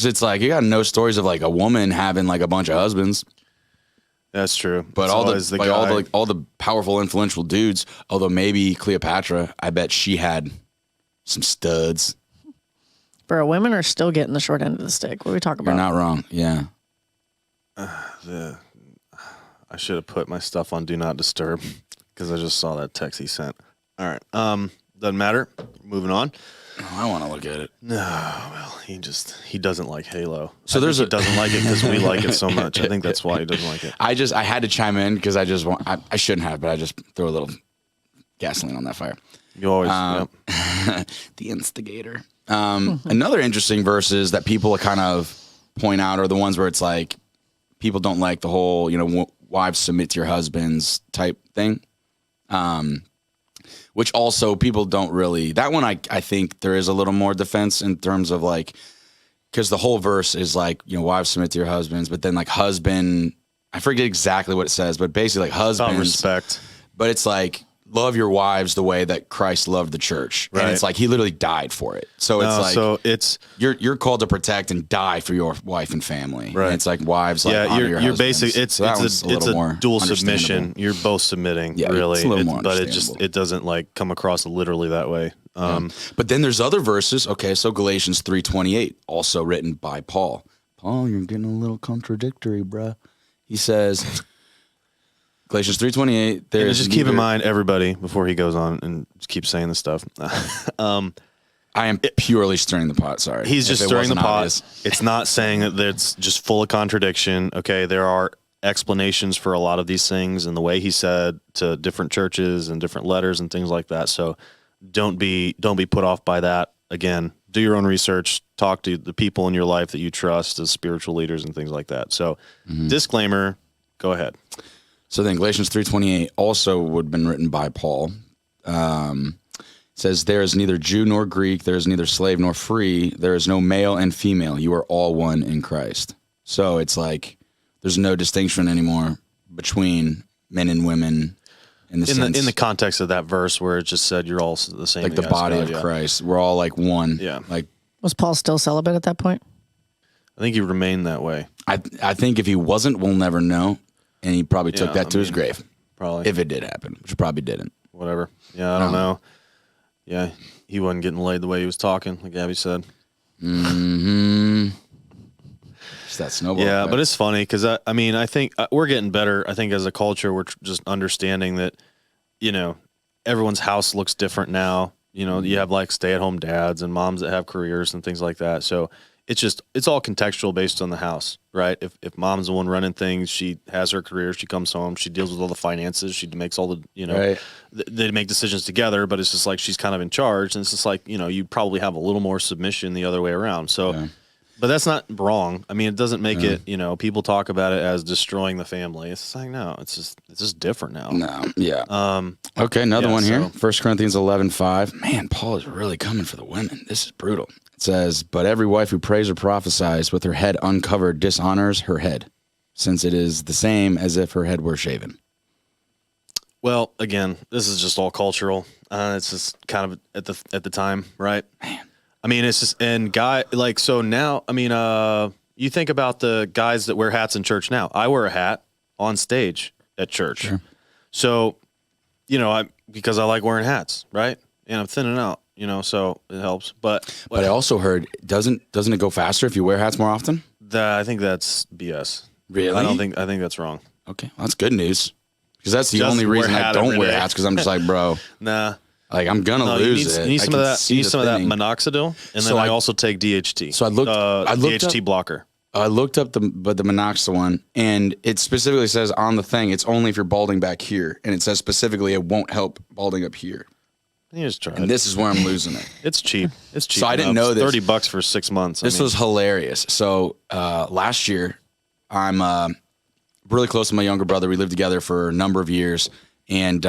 it's like you got no stories of like a woman having like a bunch of husbands, That's true. but It's always all the powerful, influential dudes. Although maybe Cleopatra, I bet she had some studs. Bro, women are still getting the short end of the stick. What are we talking You're about? not wrong. Yeah. I should have put my stuff on Do Not Disturb because I just saw that text he sent. All right. Doesn't matter. Moving on. I want to look at it. No, well, he doesn't like Halo. So I there's think he doesn't like it because we like it so much. I think that's why he doesn't like it. I had to chime in because I shouldn't have, but I just threw a little gasoline on that fire. You always yep. The instigator. Another interesting verses that people kind of point out are the ones where it's like people don't like the whole, wives submit to your husbands type thing. Which also people don't really, that one I think there is a little more defense in terms of like, because the whole verse is like, wives submit to your husbands, but then like husband, I forget exactly what it says, but basically like husbands. About respect. But it's like, love your wives the way that Christ loved the church. Right. And it's like, he literally died for it. So it's like, so it's you're called to protect and die for your wife and family. Right. And it's like wives, like, honor your you're husbands. basic. It's So that one's it's a more dual understandable. submission. You're both submitting, Yeah, really. it's a little more but understandable. it doesn't like come across literally that way. But then there's other verses. Okay, so Galatians 3:28, also written by Paul. Paul, you're getting a little contradictory, bruh. He says, Galatians 3:28. There's just keep in mind, everybody, before he goes on and just keep saying this stuff. I am purely stirring the pot. Sorry, He's if just it stirring the wasn't pot. obvious. It's not saying that it's just full of contradiction. Okay, there are explanations for a lot of these things and the way he said to different churches and different letters and things like that. So don't be put off by that. Again, do your own research. Talk to the people in your life that you trust as spiritual leaders and things like that. So, disclaimer. Go ahead. So then Galatians 3:28 also would have been written by Paul. It says, there is neither Jew nor Greek, there is neither slave nor free, there is no male and female. You are all one in Christ. So it's like there's no distinction anymore between men and women in the sense. In the context of that verse where it just said you're all the same. like in the eyes body God, of yeah. Christ. We're all like one. Yeah. Like Was Paul still celibate at that point? I think he remained that way. I think if he wasn't, we'll never know. And he probably took Yeah, that to his grave. Probably. If it did happen, which probably didn't. Whatever. Yeah, I don't know. Yeah, he wasn't getting laid the way he was talking, like Abby said. Mm-hmm. Just that snowball. Yeah, effect. but it's funny because I think we're getting better. I think as a culture, we're just understanding that, everyone's house looks different now. You have like stay-at-home dads and moms that have careers and things like that. So it's all contextual based on the house, right? If mom's the one running things, she has her career, she comes home, she deals with all the finances, she makes all the, Right. they make decisions together, but it's just like she's kind of in charge, and it's just like, you probably have a little more submission the other way around. So, but that's not wrong. I mean, it doesn't make it, people talk about it as destroying the family. It's like, no, it's just different now. No, yeah. Okay, another one here. 1 Corinthians 11:5. Man, Paul is really coming for the women. This is brutal. It says, but every wife who prays or prophesies with her head uncovered dishonors her head, since it is the same as if her head were shaven. Well, again, this is just all cultural. It's just kind of at the time, right? Man. I mean, it's just, and so now, I mean, you think about the guys that wear hats in church now. I wear a hat on stage at church. Sure. So, because I like wearing hats, right? And I'm thinning out, so it helps. But I also heard, doesn't it go faster if you wear hats more often? I think that's BS. Really? I think that's wrong. Okay, well, that's good news. Because that's the Just only reason wear I hat don't every wear day. hats, because I'm just like, bro, Nah. like I'm gonna lose it. You need some of that. You need some of that thing. minoxidil, and So then I I- also take DHT. So I looked DHT up- blocker. I looked up the minoxidil one, and it specifically says on the thing, it's only if you're balding back here, and it says specifically it won't help balding up here. You just try And it. this is where I'm losing it. It's cheap. It's cheap. So I didn't enough. know this. $30 for 6 months. This was hilarious. So last year, I'm really close to my younger brother. We lived together for a number of years, and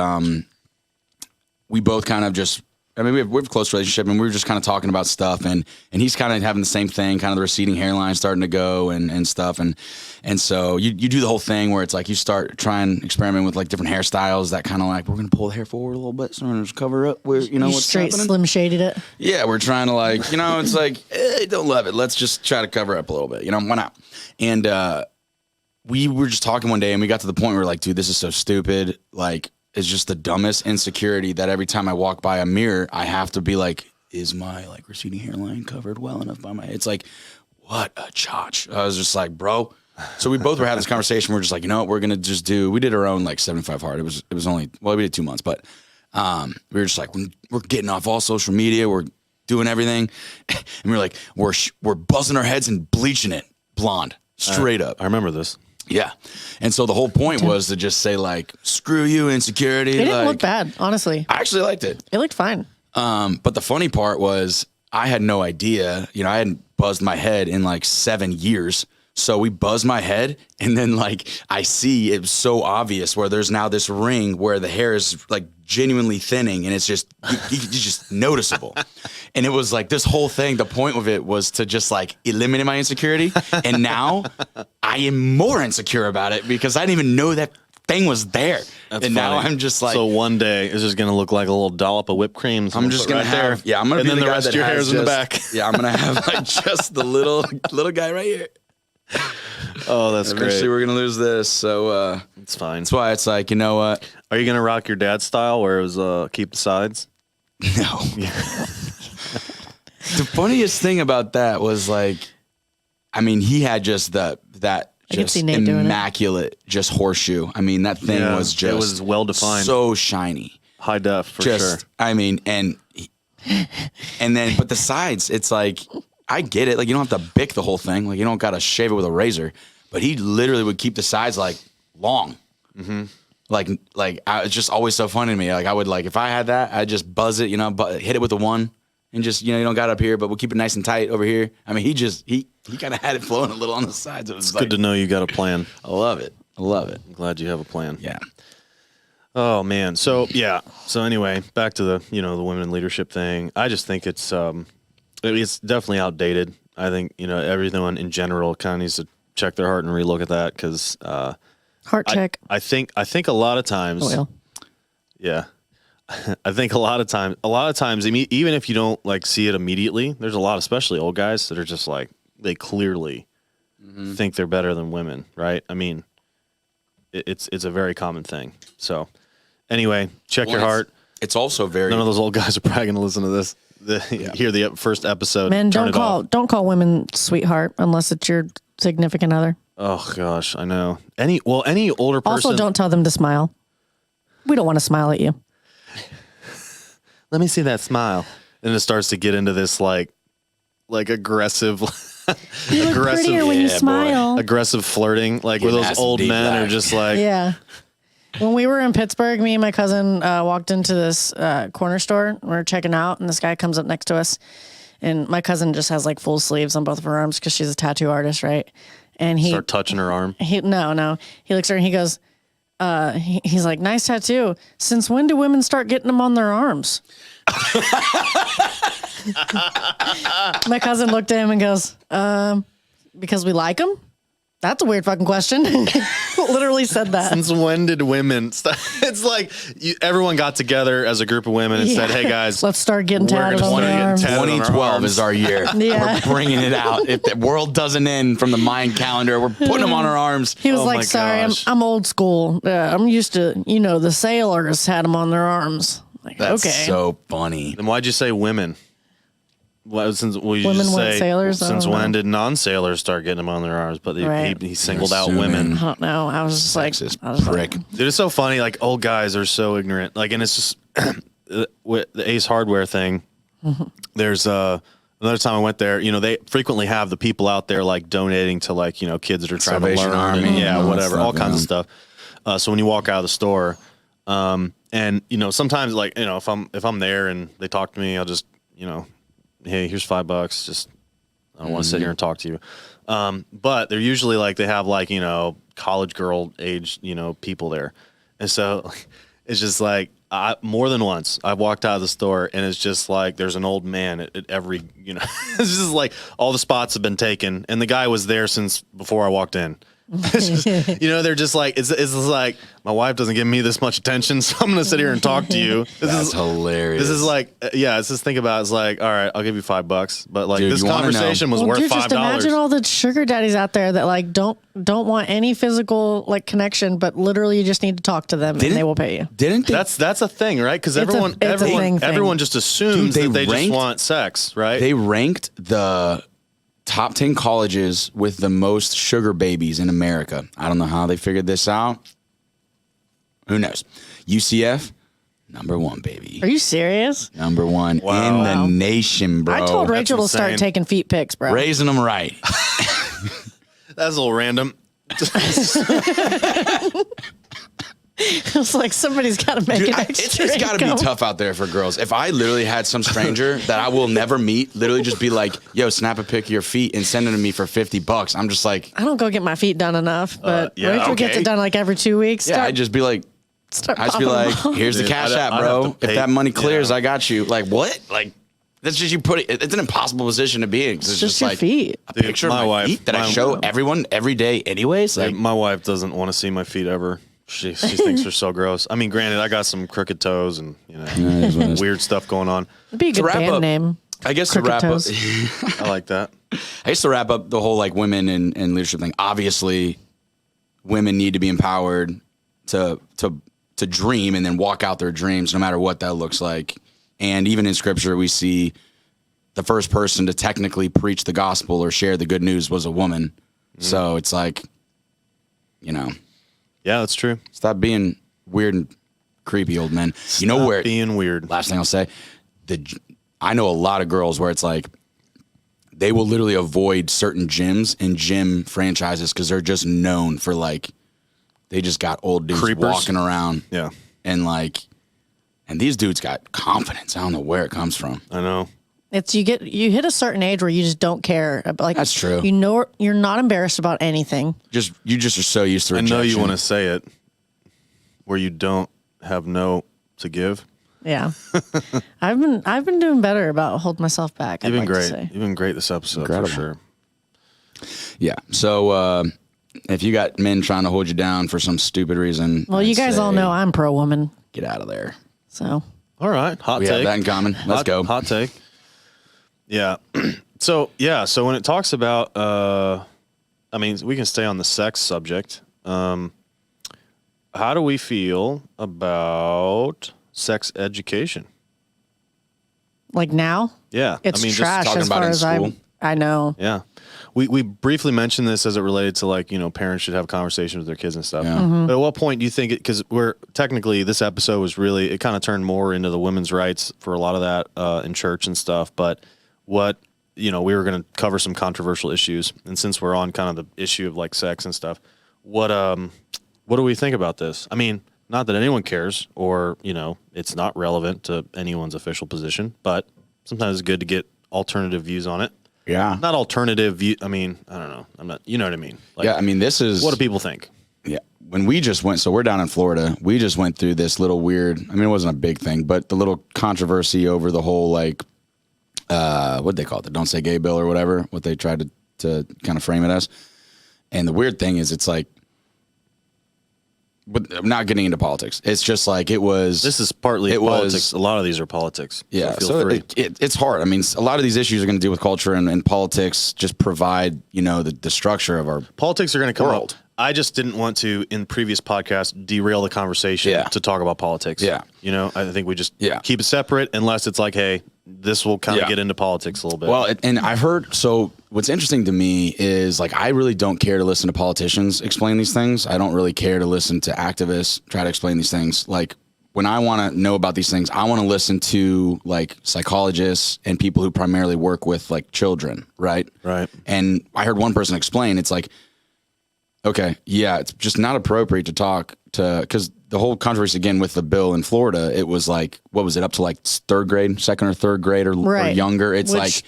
we both kind of just. I mean, we have a close relationship, and we were just kind of talking about stuff, and he's kind of having the same thing, kind of the receding hairline starting to go and stuff, and so you do the whole thing where it's like you start trying experiment with like different hairstyles that kind of like we're gonna pull the hair forward a little bit, so we're gonna just cover up where You what's straight happening. Slim Shaded it. Yeah, we're trying to like, it's like, don't love it. Let's just try to cover up a little bit, why not? And we were just talking one day, and we got to the point where we're like, dude, this is so stupid. Like, it's just the dumbest insecurity that every time I walk by a mirror, I have to be like, is my like receding hairline covered well enough by my? It's like, what a chotch. I was just like, bro. So we both were having this conversation. We're just like, what we're gonna just do. We did our own like 75 hard. It was only we did 2 months, but we were just like, we're getting off all social media. We're doing everything, and we were like, we're buzzing our heads and bleaching it blonde straight up. I remember this. Yeah. And so the whole point was to just say like, screw you, insecurity. It didn't like, look bad, honestly. I actually liked it. It looked fine. But the funny part was I had no idea, I hadn't buzzed my head in like 7 years. So we buzzed my head, and then like I see it was so obvious where there's now this ring where the hair is like genuinely thinning, and it's just it's just noticeable. And it was like this whole thing. The point of it was to just like eliminate my insecurity, and now I am more insecure about it because I didn't even know that thing was there. That's and now funny. I'm just like, so one day it's just gonna look like a little dollop of whipped cream. I'm just gonna have, I'm gonna and be then the guy rest that of your has hair's in the just- back. Yeah, I'm gonna have like just the little guy right here. Oh, that's Eventually, great. we're gonna lose this, so It's fine. that's why it's like, you know what? Are you gonna rock your dad's style, where it was keep the sides? No. The funniest thing about that was like, I mean, he had just that can just see Nate doing it. immaculate just horseshoe. I mean, that thing Yeah, was it just was well-defined. so shiny. High def for Just, sure. I mean, and then, but the sides, it's like, I get it. Like, you don't have to bick the whole thing. Like, you don't got to shave it with a razor. But he literally would keep the sides like long. Mm-hmm. It's just always so funny to me. Like, I would like, if I had that, I'd just buzz it, hit it with the one, and just, you don't got it up here, but we'll keep it nice and tight over here. I mean, he kind of had it flowing a little on the sides. It was Good to know you got a plan. I love it. I love it. I'm glad you have a plan. Yeah. Oh man. So yeah. So anyway, back to the the women in leadership thing. I just think it's definitely outdated. I think everyone in general kind of needs to check their heart and relook at that because Heart check. I think a lot of times. Oh, well. Yeah. I think a lot of times, even if you don't like see it immediately, there's a lot, especially old guys, that are just like they clearly think they're better than women, right? I mean, it's a very common thing. So, anyway, check your heart. It's also very. None of those old guys are probably going to listen to this. Hear the first episode. Men, turn don't call women sweetheart unless it's your significant other. Oh gosh, I know. Any older person. Also, don't tell them to smile. We don't want to smile at you. Let me see that smile. And it starts to get into this like aggressive, You look prettier when you boy. smile. aggressive flirting, like where Getting those ass old deep men are back. just like, Yeah. When we were in Pittsburgh, me and my cousin walked into this corner store. We were checking out, and this guy comes up next to us. And my cousin just has like full sleeves on both of her arms because she's a tattoo artist, right? And he start touching her arm. no. He looks at her and he goes, he's like, nice tattoo. Since when do women start getting them on their arms? My cousin looked at him and goes, because we like them. That's a weird fucking question. Literally said that. Since when did women it's like everyone got together as a group of women and said, hey guys, let's start getting we're tatted gonna on start their getting arms. tatted on our 2012 arms. is our year. Yeah. We're bringing it out. If the world doesn't end from the Mayan calendar, we're putting them on our arms. He was Oh my like, sorry, gosh. I'm old school. I'm used to, the sailors had them on their arms. Like, That's okay. so funny. Then why'd you say women? Well, since you Women just weren't say sailors? I since don't when know. did non-sailors start getting them on their arms? But Right. he singled out Assuming. women. I don't know. I was just like, Sexist I was prick. like, Dude, it's so funny. Like old guys are so ignorant. Like, and it's just with the Ace Hardware thing. There's another time I went there. They frequently have the people out there like donating to like kids that are trying Salvation to learn, Army and, yeah, and all that whatever, stuff, all kinds of yeah. stuff. So when you walk out of the store, and sometimes like if I'm there and they talk to me, I'll just hey, here's $5. Just I don't want to sit here and talk to you. But they're usually like they have like college girl age people there, and so it's just like more than once I've walked out of the store and it's just like there's an old man at every it's just like all the spots have been taken and the guy was there since before I walked in. It's just, they're just like it's just like my wife doesn't give me this much attention, so I'm gonna sit here and talk to you. That's hilarious. This is like, it's just think about it, it's like, all right, I'll give you $5, but like Dude, this you wanna conversation was well, worth dude, $5. just imagine all the sugar daddies out there that like don't want any physical like connection, but literally you just need to talk to them and they will pay you. Didn't they? That's a thing, right? Because It's a thing. everyone just assumes Dude, that they just ranked- want sex, right? They ranked the top 10 colleges with the most sugar babies in America. I don't know how they figured this out. Who knows? UCF, number 1, baby. Are you serious? Number 1 Wow. in the nation, bro. I told Rachel to start insane. taking feet pics, bro. Raising them right. That's a little random. It's like somebody's got to make Dude, an extra it's got to be income. tough out there for girls. If I literally had some stranger that I will never meet, literally just be like, yo, snap a pic of your feet and send it to me for $50. I'm just like, I don't go get my feet done enough, but yeah, Rachel gets okay. it done like every 2 weeks. yeah, I'd just be like, I'd just be like, here's the Dude, cash I'd app, have bro. to If pay- that money clears, yeah. I got you. Like, what? Like, that's just you put it. It's an impossible position to be in. 'Cause It's it's just your like feet. a Dude, picture of my my wife- feet that I my- show everyone every day anyways. Like, My wife doesn't want to see my feet ever. She thinks they're so gross. I mean, granted, I got some crooked toes and is what it is. weird stuff going on. It'd be a To good wrap band up- name. I guess to Crooked wrap toes. up, I like that. I used to wrap up the whole like women and leadership thing. Obviously, women need to be empowered to dream and then walk out their dreams, no matter what that looks like. And even in scripture, we see the first person to technically preach the gospel or share the good news was a woman. So it's like, Yeah, that's true. stop being weird and creepy, old men. You know Stop where? being weird. Last thing I'll say, I know a lot of girls where it's like they will literally avoid certain gyms and gym franchises because they're just known for like they just got old dudes Creepers. walking around. Yeah, And these dudes got confidence. I don't know where it comes from. I know. It's you hit a certain age where you just don't care. Like That's true. You're not embarrassed about anything. You just are so used to I rejection. know you want to say it, where you don't have no to give. Yeah, I've been doing better about holding myself back. You've I'd been like to great. say. You've been great this episode Incredible. for sure. Yeah. So if you got men trying to hold you down for some stupid reason, Well, you I'd guys all say know I'm pro woman, get out of there. so All right, hot We take. have that in common. Let's go. Hot take. Yeah. So when it talks about, I mean, we can stay on the sex subject. How do we feel about sex education? like now Yeah, it's I mean, trash talking as about far in as school. I know. Yeah. We briefly mentioned this as it related to like, parents should have conversations with their kids and stuff. Yeah. Mm-hmm. But at what point do you think because we're technically this episode was really, it kind of turned more into the women's rights for a lot of that in church and stuff. But what, we were going to cover some controversial issues. And since we're on kind of the issue of like sex and stuff, what do we think about this? I mean, not that anyone cares or, it's not relevant to anyone's official position, but sometimes it's good to get alternative views on it. Yeah. Not alternative view. I mean, I don't know. I'm not, you know what I mean? Like, Yeah. I mean, this is what do people think? Yeah. When we just went, so we're down in Florida. We just went through this little weird, I mean, it wasn't a big thing, but the little controversy over the whole, like, what'd they call it? The Don't Say Gay bill or whatever, what they tried to kind of frame it as. And the weird thing is, it's like, but I'm not getting into politics. It's just like it was. This is partly politics. A lot of these are politics. Yeah, feel so free. it's hard. I mean, a lot of these issues are going to deal with culture, and politics just provide, the structure of our Politics are going to come world. up. I just didn't want to, in previous podcasts, derail the conversation to talk about politics. Yeah. I think we just Yeah. keep it separate unless it's like, hey, this will kind of get into politics a little bit. Well, and I've heard, so what's interesting to me is like, I really don't care to listen to politicians explain these things. I don't really care to listen to activists try to explain these things. Like, when I want to know about these things, I want to listen to like psychologists and people who primarily work with like children, right? Right. And I heard one person explain, it's like, okay, yeah, it's just not appropriate to talk to, because the whole controversy again with the bill in Florida, it was like, what was it, up to like third grade, second or third grade or younger? It's Which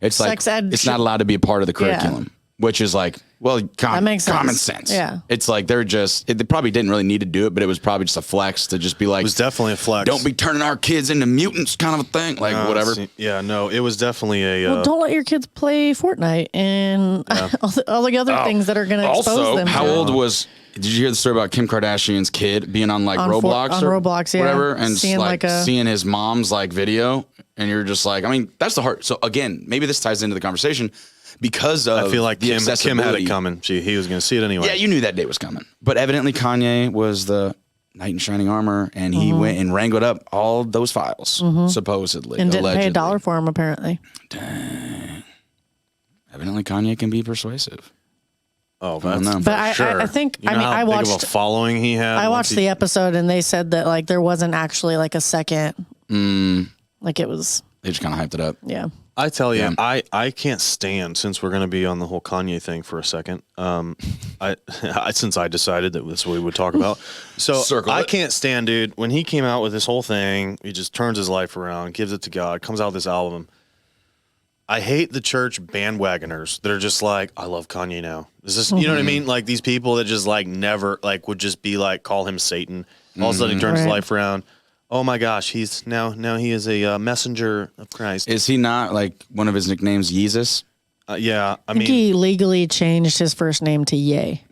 it's sex ed it's not allowed to be a part of the curriculum, which is like, well, that makes common sense. sense. Yeah. It's like they probably didn't really need to do it, but it was probably just a flex to just be like, it was definitely a flex. don't be turning our kids into mutants kind of a thing, like whatever. It was definitely a. Well, don't let your kids play Fortnite and all the other things that are going to expose Also, them. how to. old was? Did you hear the story about Kim Kardashian's kid being on like Roblox on or Roblox, yeah. whatever, and Seeing seeing his mom's like video, and you're just like, I mean, that's the heart. So again, maybe this ties into the conversation because of I feel like the Kim had accessibility. it coming. He was going to see it anyway. Yeah, you knew that day was coming, but evidently Kanye was the knight in shining armor, and he went and wrangled up all those files, supposedly, and didn't allegedly. pay $1 for them apparently. Dang. Evidently, Kanye can be persuasive. Oh, I don't know. that's But I sure. think You know how I big watched of a following he had. I once watched the episode and they said that like there wasn't actually like a second. Like it was. They just kind of hyped it up. Yeah. I tell you, Yeah. I can't stand, since we're going to be on the whole Kanye thing for a second. Since I decided that this is what we would talk about. So Circle I it. can't stand, dude, when he came out with this whole thing, he just turns his life around, gives it to God, comes out with this album. I hate the church bandwagoners that are just like, I love Kanye now. Is this, you know what I mean? Like these people that just like never, like would just be like, call him Satan. All of a sudden he turns his Right. life around. Oh my gosh, he's now he is a messenger of Christ. Is he not like one of his nicknames, Yeezus? Yeah, I I think mean, he legally changed his first name to Ye.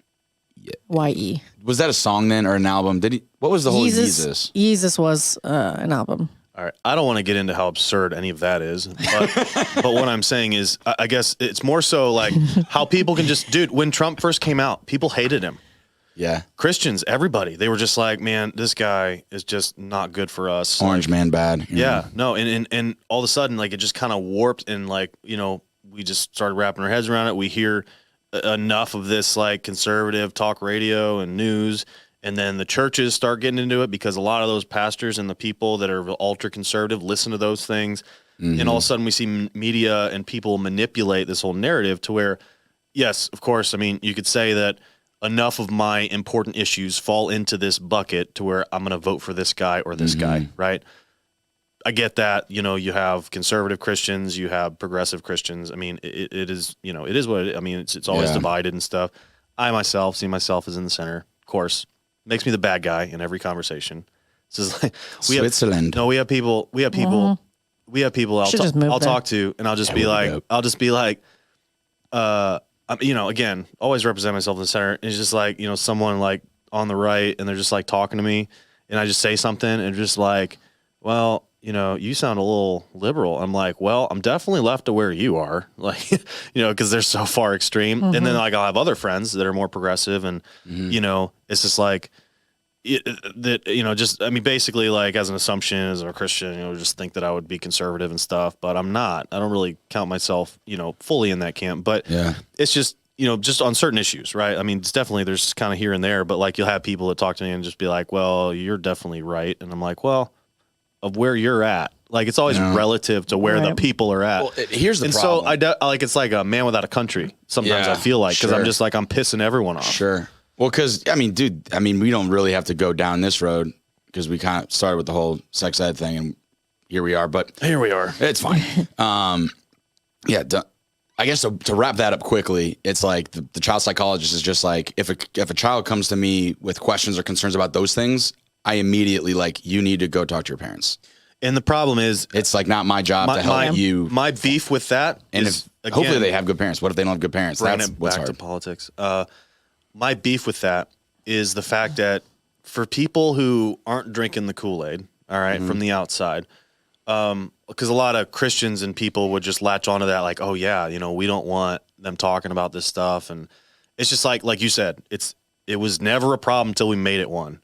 Y-E. Was that a song then or an album? Did he? What was the whole Yeezus? Yeezus was an album. all right, I don't want to get into how absurd any of that is, but what I'm saying is, I guess it's more so like how people can just, dude, when Trump first came out, people hated him. Yeah. Christians, everybody, they were just like, man, this guy is just not good for us. Orange man bad. you know? Yeah, no, and all of a sudden, like it just kind of warped, and like we just started wrapping our heads around it. We hear enough of this like conservative talk radio and news, and then the churches start getting into it because a lot of those pastors and the people that are ultra conservative listen to those things, and all of a sudden we see media and people manipulate this whole narrative to where, yes, of course, I mean you could say that enough of my important issues fall into this bucket to where I'm going to vote for this guy or this guy, right? I get that. You have conservative Christians, you have progressive Christians. I mean, it is, it is what I mean, it's always divided and stuff. I myself see myself as in the center, of course. Makes me the bad guy in every conversation. This is like Switzerland. we have people Should just move I'll there. talk to, and I'll just be like, again, always represent myself in the center. It's just like, someone like on the right, and they're just like talking to me, and I just say something, and just like, well, you sound a little liberal. I'm like, well, I'm definitely left to where you are, like, because they're so far extreme. And then like I'll have other friends that are more progressive, and it's just like just, I mean, basically like as an assumption as a Christian, just think that I would be conservative and stuff, but I'm not. I don't really count myself, fully in that camp. But it's just, just on certain issues, right? I mean, it's definitely, there's kind of here and there, but like you'll have people that talk to me and just be like, well, you're definitely right. And I'm like, well, of where you're at. Like it's always relative to where the people are at. Well, here's the problem. And so like it's like a man without a country. Sometimes I feel like, because I'm just like, I'm pissing everyone off. Sure. Well, because I mean, dude, we don't really have to go down this road because we kind of started with the whole sex ed thing, and here we are. But Here we are. it's fine. I guess to wrap that up quickly, it's like the child psychologist is just like, if a child comes to me with questions or concerns about those things, I immediately like, you need to go talk to your parents. And the problem is, It's like not my job to help you. My beef with that And is again, hopefully they have good parents. What if they don't have good parents? bringing That's it what's back hard. to politics. My beef with that is the fact that for people who aren't drinking the Kool-Aid, all right, from the outside, because a lot of Christians and people would just latch onto that, like, oh yeah, we don't want them talking about this stuff, and it's just like you said, it was never a problem until we made it one,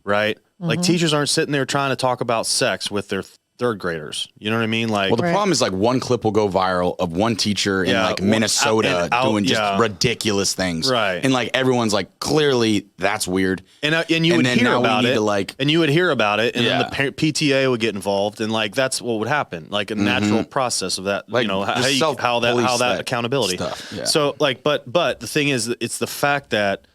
right? Like teachers aren't sitting there trying to talk about sex with their third graders. You know what I mean? Like, Well, the problem is like one clip will go viral of one teacher in like Minnesota doing just ridiculous things, right? And like everyone's like, clearly that's weird. And you would hear about it, and you would hear about it, and then the PTA would get involved, and like that's what would happen, like a natural process of that, Like, how that accountability stuff. Yeah. So like, but the thing is, it's the fact that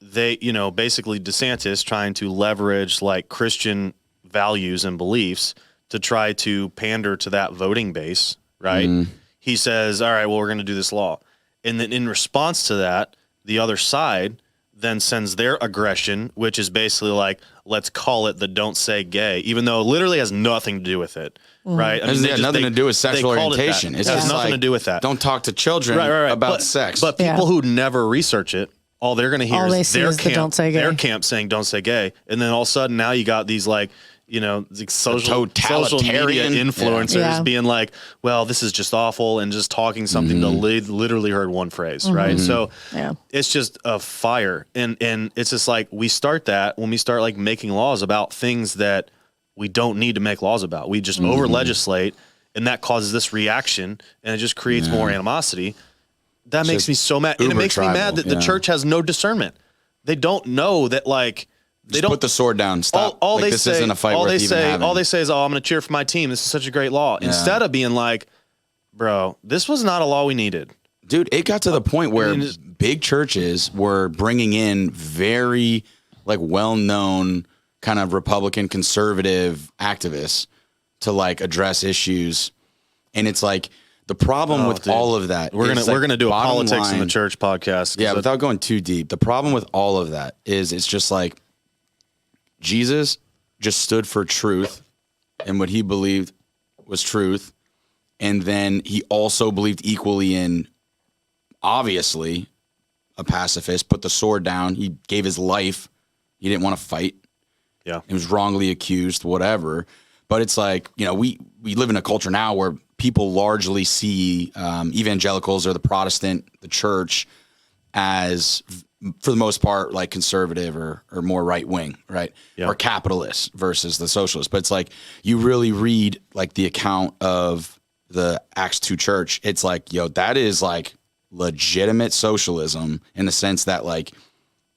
they, basically DeSantis trying to leverage like Christian values and beliefs to try to pander to that voting base, right? He says, all right, well, we're going to do this law. And then in response to that, the other side then sends their aggression, which is basically like, let's call it the don't say gay, even though it literally has nothing to do with it, right? I mean, it has nothing to do with sexual orientation. It has nothing to do with that. Don't talk to children about sex. But people who never research it, all they're going to hear is their camp saying don't say gay. And then all of a sudden now you got these like, social media influencers being like, well, this is just awful, and just talking something to literally heard one phrase, right? So it's just a fire. And it's just like, we start that when we start like making laws about things that we don't need to make laws about. We just over legislate, and that causes this reaction, and it just creates more animosity. That makes me so mad. And it makes me mad that the church has no discernment. They don't know that like, they don't put the sword down. Stop. All like, they this say, isn't a fight worth even having. All they say is, "Oh, I'm going to cheer for my team. This is such a great law." Instead of being like, "Bro, this was not a law we needed." Dude, it got to the point where big churches were bringing in very like well-known kind of Republican conservative activists to like address issues, and it's like the problem with all of that. We're gonna do a politics in the church podcast. Yeah, without going too deep, the problem with all of that is it's just like, Jesus just stood for truth and what he believed was truth. And then he also believed equally in, obviously, a pacifist, put the sword down. He gave his life. He didn't want to fight. Yeah. He was wrongly accused, whatever. But it's like, we live in a culture now where people largely see evangelicals or the church as, for the most part, like conservative or more right wing, right? Yeah. Or capitalist versus the socialist. But it's like, you really read like the account of the Acts 2 church. It's like, that is like legitimate socialism in the sense that like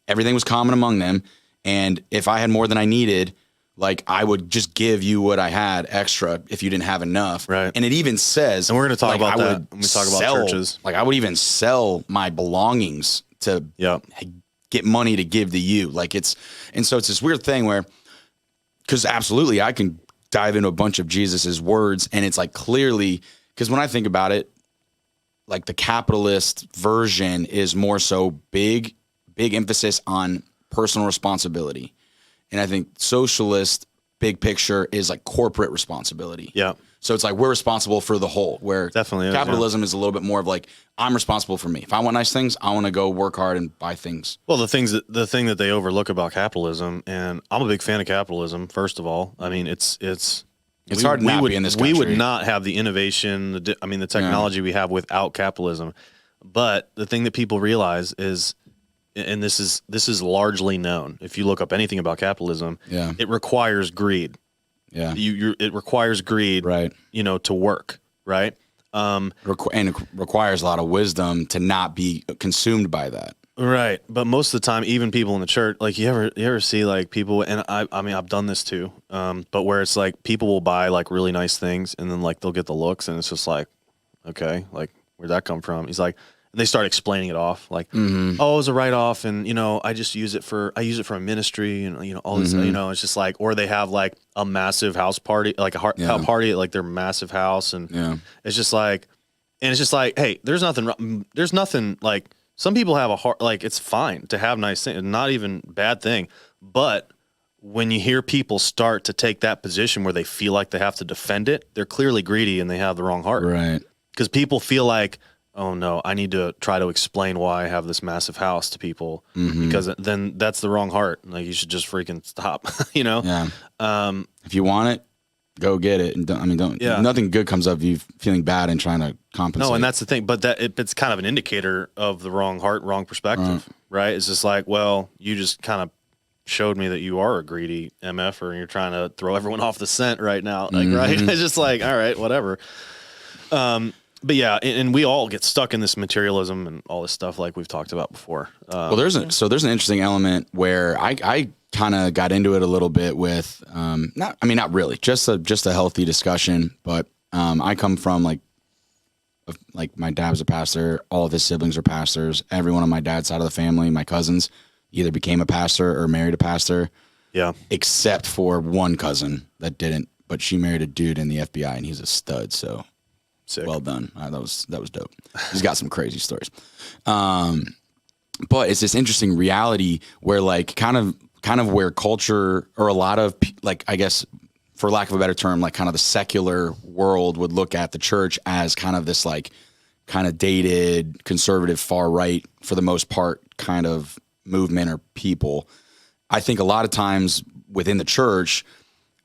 everything was common among them. And if I had more than I needed, like I would just give you what I had extra if you didn't have enough. Right. And it even says, and we're going to talk about that when we talk about churches. Like I would even sell my belongings to get money to give to you. And so it's this weird thing where, because absolutely I can dive into a bunch of Jesus's words, and it's like clearly, because when I think about it, like the capitalist version is more so big emphasis on personal responsibility. And I think socialist big picture is like corporate responsibility. Yeah. So it's like we're responsible for the whole, where definitely capitalism is a little bit more of like, I'm responsible for me. If I want nice things, I want to go work hard and buy things. Well, the thing that they overlook about capitalism, and I'm a big fan of capitalism, first of all. I mean, it's hard not to be in this country. We would not have the innovation, the technology we have without capitalism. But the thing that people realize is, and this is largely known, if you look up anything about capitalism, it requires greed. Yeah, it requires greed, right? To work, right? And it requires a lot of wisdom to not be consumed by that, right? But most of the time, even people in the church, like you ever see like people, and I mean I've done this too, but where it's like people will buy like really nice things, and then like they'll get the looks, and it's just like, okay, like where'd that come from? He's like. And they start explaining it off, like, oh, it was a write-off, and I just use it for a ministry, and all this, it's just like, or they have like a massive house party, like a party at like their massive house, and it's just like, hey, there's nothing like, some people have a heart, like it's fine to have nice things, not even bad thing, but when you hear people start to take that position where they feel like they have to defend it, they're clearly greedy and they have the wrong heart, right? because people feel like, oh no, I need to try to explain why I have this massive house to people, because then that's the wrong heart. Like, you should just freaking stop, you know? Yeah. If you want it, go get it. And don't. Yeah. Nothing good comes of you feeling bad and trying to compensate. No, and that's the thing. But it's kind of an indicator of the wrong heart, wrong perspective, right? It's just like, well, you just kind of showed me that you are a greedy MF-er and you're trying to throw everyone off the scent right now. Like, right? It's just like, all right, whatever. But yeah, and we all get stuck in this materialism and all this stuff like we've talked about before. Well, there's an interesting element where I kind of got into it a little bit with not really, just a healthy discussion. But I come from like my dad was a pastor, all of his siblings are pastors. Everyone on my dad's side of the family, my cousins, either became a pastor or married a pastor. Yeah, except for one cousin that didn't, but she married a dude in the FBI and he's a stud. So. Sick. Well done. That was dope. He's got some crazy stories. But it's this interesting reality where like kind of where culture, or a lot of like, I guess for lack of a better term, like kind of the secular world would look at the church as kind of this like kind of dated, conservative, far right for the most part kind of movement or people. I think a lot of times within the church,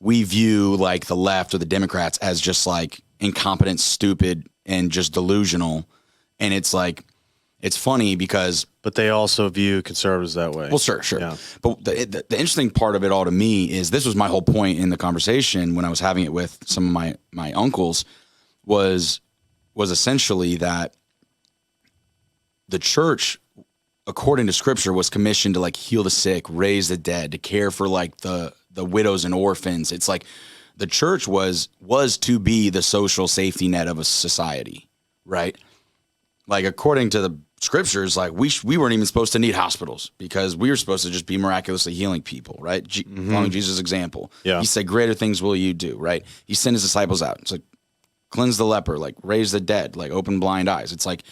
we view like the left or the Democrats as just like incompetent, stupid, and just delusional. And it's like, it's funny because... But they also view conservatives that way. Well, sure. Yeah. But the interesting part of it all to me is, this was my whole point in the conversation when I was having it with some of my uncles, was essentially that the church, according to scripture, was commissioned to like heal the sick, raise the dead, to care for like the widows and orphans. It's like the church was to be the social safety net of a society, right? Like according to the scriptures, like we weren't even supposed to need hospitals because we were supposed to just be miraculously healing people, right? Following Jesus' example. Yeah. He said, greater things will you do, right? He sent his disciples out. It's like, cleanse the leper, like raise the dead, like open blind eyes. It's like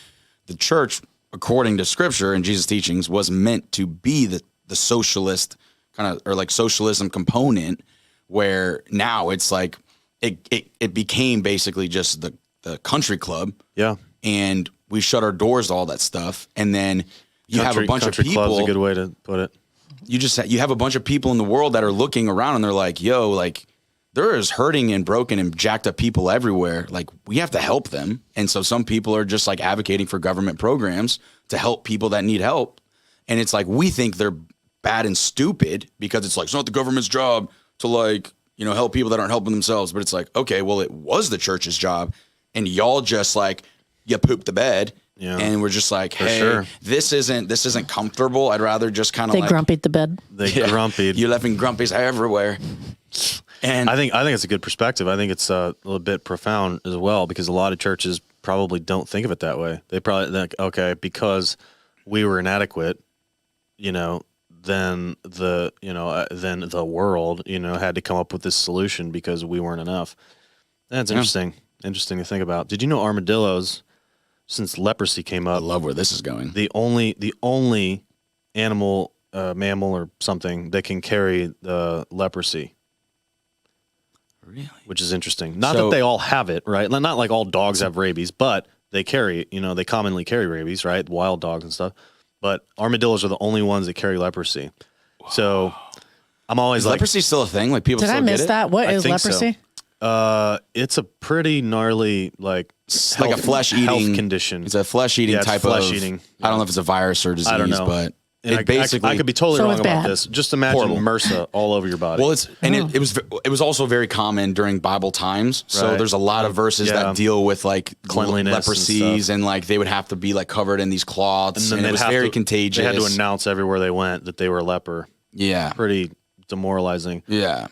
the church, according to scripture and Jesus' teachings, was meant to be the socialist kind of, or like socialism component, where now it's like it became basically just the country club. Yeah. And we shut our doors to all that stuff. And then you have a bunch of people. Club's a good way to put it. You have a bunch of people in the world that are looking around and they're like, yo, like there is hurting and broken and jacked up people everywhere. Like we have to help them. And so some people are just like advocating for government programs to help people that need help. And it's like, we think they're bad and stupid because it's like, it's not the government's job to like, help people that aren't helping themselves. But it's like, okay, well, it was the church's job. And y'all just like, you pooped the bed. Yeah. And we're just like, hey, this isn't comfortable. I'd rather just kind of like. They grumpied the bed. They grumpied. You left grumpies everywhere. And I think it's a good perspective. I think it's a little bit profound as well, because a lot of churches probably don't think of it that way. They probably think, okay, because we were inadequate, then the world, had to come up with this solution because we weren't enough. That's interesting. Interesting to think about. Did you know armadillos, since leprosy came up, I love where this is going, the only animal, mammal or something that can carry the leprosy? Really? Which is interesting. Not that they all have it, right? Not like all dogs have rabies, but they carry, they commonly carry rabies, right? Wild dogs and stuff. But armadillos are the only ones that carry leprosy. Whoa. So I'm always like, leprosy still a thing? Like people still get it? Did I miss that? What is leprosy? So. It's a pretty gnarly, like a flesh-eating health condition. It's a flesh-eating type of. Flesh-eating. I don't know if it's a virus or disease, I don't know. But I could be totally wrong about this. Just imagine MRSA all over your body. Well, it was also very common during Bible times. So there's a lot of verses that deal with like cleanliness, leprosies, and like they would have to be like covered in these cloths, and it was very contagious. They had to announce everywhere they went that they were a leper. Yeah, pretty demoralizing. Yeah,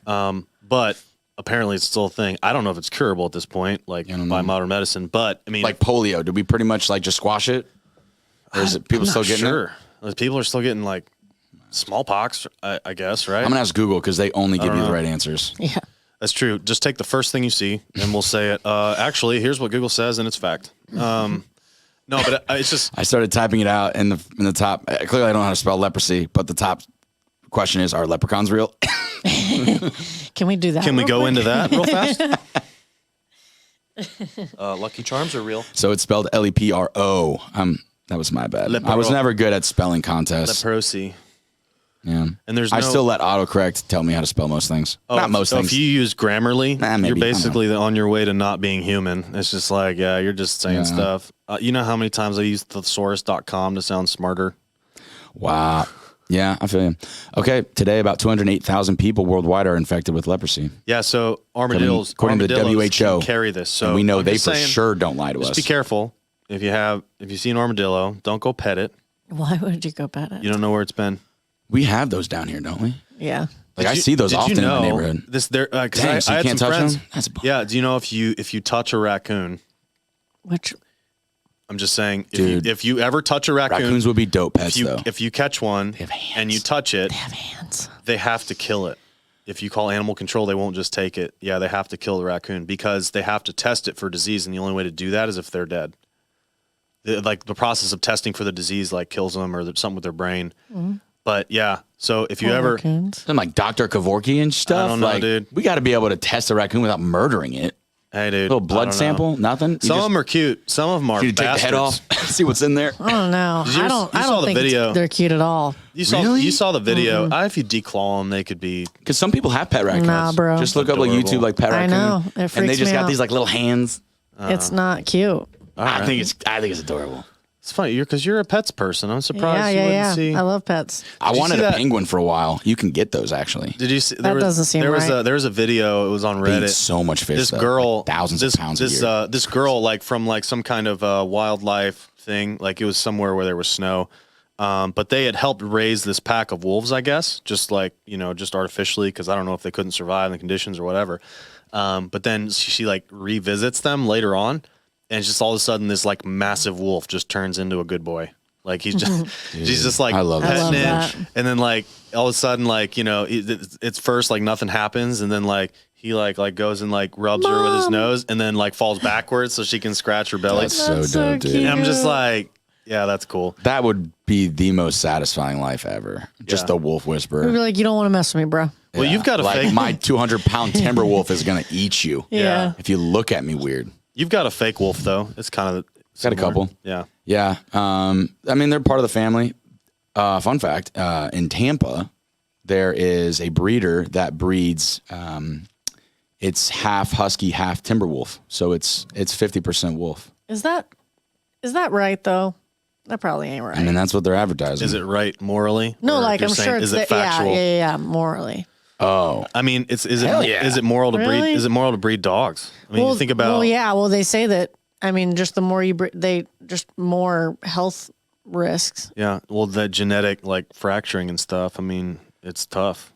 but apparently it's still a thing. I don't know if it's curable at this point, like by modern medicine. But I mean, like polio, did we pretty much like just squash it, or is it people still getting it? People are still getting like smallpox, I guess, right? I'm gonna ask Google because they only give you the right answers. Yeah, that's true. Just take the first thing you see, and we'll say it. Actually, here's what Google says, and it's fact. No, but it's just. I started typing it out in the top. Clearly, I don't know how to spell leprosy, but the top question is: are leprechauns real? Can we do that? Can we go into that real fast? Lucky Charms are real. So it's spelled Lepro. That was my bad. Lepro. I was never good at spelling contests. Leprosy. Yeah. And I still let autocorrect tell me how to spell most things. Not most things. If you use Grammarly, maybe, you're basically on your way to not being human. It's just like, you're just saying stuff. You know how many times I use thesaurus.com to sound smarter? Wow. Yeah, I feel you. Okay, today about 208,000 people worldwide are infected with leprosy. Yeah, so armadillos, according to the WHO, can carry this. So and we know I'm they just for saying, sure don't lie to us. Just be careful. If you see an armadillo, don't go pet it. Why would you go pet it? You don't know where it's been. We have those down here, don't we? Yeah. Like I see those often in the neighborhood. Dang, so you can't touch them? That's a bummer. Yeah, do you know if you touch a raccoon? Which? I'm just saying, Dude, if you ever touch a raccoon, raccoons would be dope pets, though. If you catch one and you touch it, They have hands. they have to kill it. If you call animal control, they won't just take it. Yeah, they have to kill the raccoon because they have to test it for disease, and the only way to do that is if they're dead. The process of testing for the disease kills them or something with their brain. Mm-hmm. But yeah, so if you ever something like Dr. Kevorkian and stuff, I don't know, dude. We got to be able to test a raccoon without murdering it. Hey, dude. A little blood sample, nothing. Some of them are cute. Some of them are you bastards. take the head off, see what's in there. I don't know. I don't think they're cute at all. You saw the video. If you declaw them, they could be. Because some people have pet raccoons. Nah, bro. Just look up YouTube pet raccoon. I know. It freaks and they just me got out. these little hands. It's not cute. I think it's adorable. It's funny because you're a pets person. I'm surprised you wouldn't see. I love pets. I wanted a penguin for a while. You can get those actually. Did you see? Doesn't seem there right. There was a video. It was on Reddit. They eat so much fish. This girl, thousands of pounds a year. This girl, from some kind of wildlife thing. It was somewhere where there was snow. But they had helped raise this pack of wolves, I guess, just artificially, because I don't know if they couldn't survive in the conditions or whatever. But then she revisits them later on. And it's just all of a sudden, this massive wolf just turns into a good boy. He's just, she's just I love petting that. it. And then all of a sudden, it's first nothing happens, and then he goes and rubs her with his nose, and then falls backwards so she can scratch her belly. That's so dope, dude. And I'm just yeah, that's cool. That would be the most satisfying life ever. Just the wolf whisperer. We'd be like, you don't want to mess with me, bro. Well, you've got a fake. My 200-pound timber wolf is gonna eat you. Yeah. If you look at me weird. You've got a fake wolf though. It's kind of got a couple. Yeah. Yeah. They're part of the family. Fun fact: in Tampa, there is a breeder that breeds. It's half husky, half timber wolf. So it's 50% wolf. Is that right though? That probably ain't right. I mean, that's what they're advertising. Is it right morally? No, Or I'm you're sure saying, it's is it factual? Yeah, morally. Oh, I mean, is Hell it yeah. is it moral to breed? Really? Is it moral to breed dogs? I mean, you think about. Well, they say that. I mean, just the more you just more health risks. Yeah, well, that genetic fracturing and stuff. I mean, it's tough.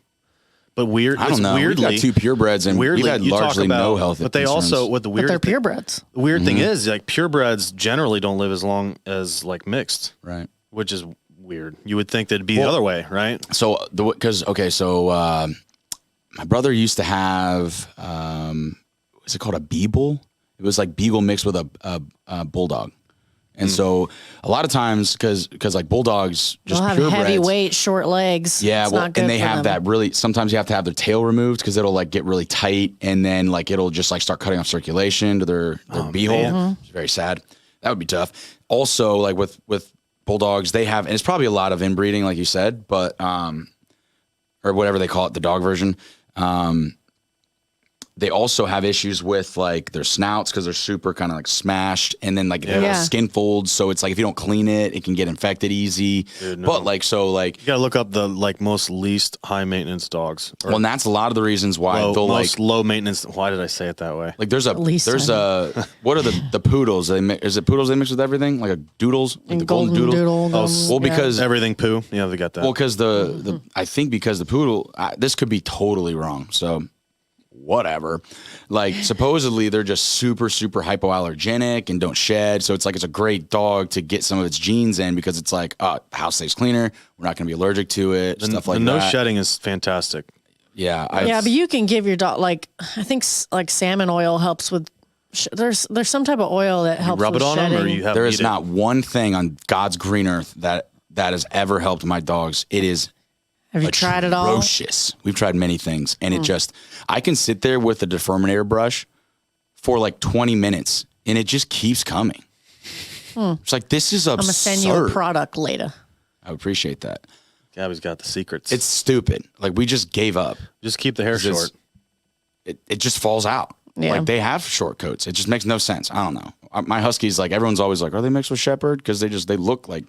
But I don't know. Weirdly, We've got two purebreds, and we've had you talk largely about, no health. But they concerns. also what the But weird they're purebreds. the weird thing is purebreds generally don't live as long as mixed, right. which is weird. You would think that'd be the other way, right? So my brother used to have what's it called, a beagle? It was beagle mixed with a bulldog. And so a lot of times, because bulldogs just They'll have purebreds, heavy weight, short legs. yeah, It's not good and they for have them. that really. Sometimes you have to have their tail removed because it'll get really tight, and then it'll just start cutting off circulation to their beehole. It's very sad. That would be tough. Also, with bulldogs, they have, and it's probably a lot of inbreeding, like you said, but or whatever they call it, the dog version. They also have issues with their snouts because they're super kind of smashed, and then they have skin folds. So it's if you don't clean it, it can get infected easy. Dude, no. But you gotta look up the most least high maintenance dogs. Well, and that's a lot of the reasons why they'll most low maintenance. Why did I say it that way? there's a what are the poodles? Is it poodles they mix with everything? Like a doodles, And the golden doodle. golden- because Everything poo. Yeah, they got that. well, because I think because the poodle. This could be totally wrong. So. Whatever, supposedly they're just super hypoallergenic and don't shed, so it's it's a great dog to get some of its genes in because it's house stays cleaner, we're not going to be allergic to it, stuff like that. No shedding is fantastic. Yeah, but you can give your dog I think salmon oil helps with. There's some type of oil that helps. Rub with it on shedding. them, or you have. there is not one thing on God's green earth that has ever helped my dogs. It is. Have you tried it all? Atrocious. We've tried many things, and it just. I can sit there with a deferminator brush for like 20 minutes, and it just keeps coming. It's like, this is absurd. I'm gonna send you a product later. I appreciate that. Gabby's got the secrets. It's stupid. Like, we just gave up. Just keep the hair short. It just falls out. Yeah. Like, they have short coats. It just makes no sense. I don't know. My huskies, like, everyone's always like, are they mixed with shepherd? Because they look like.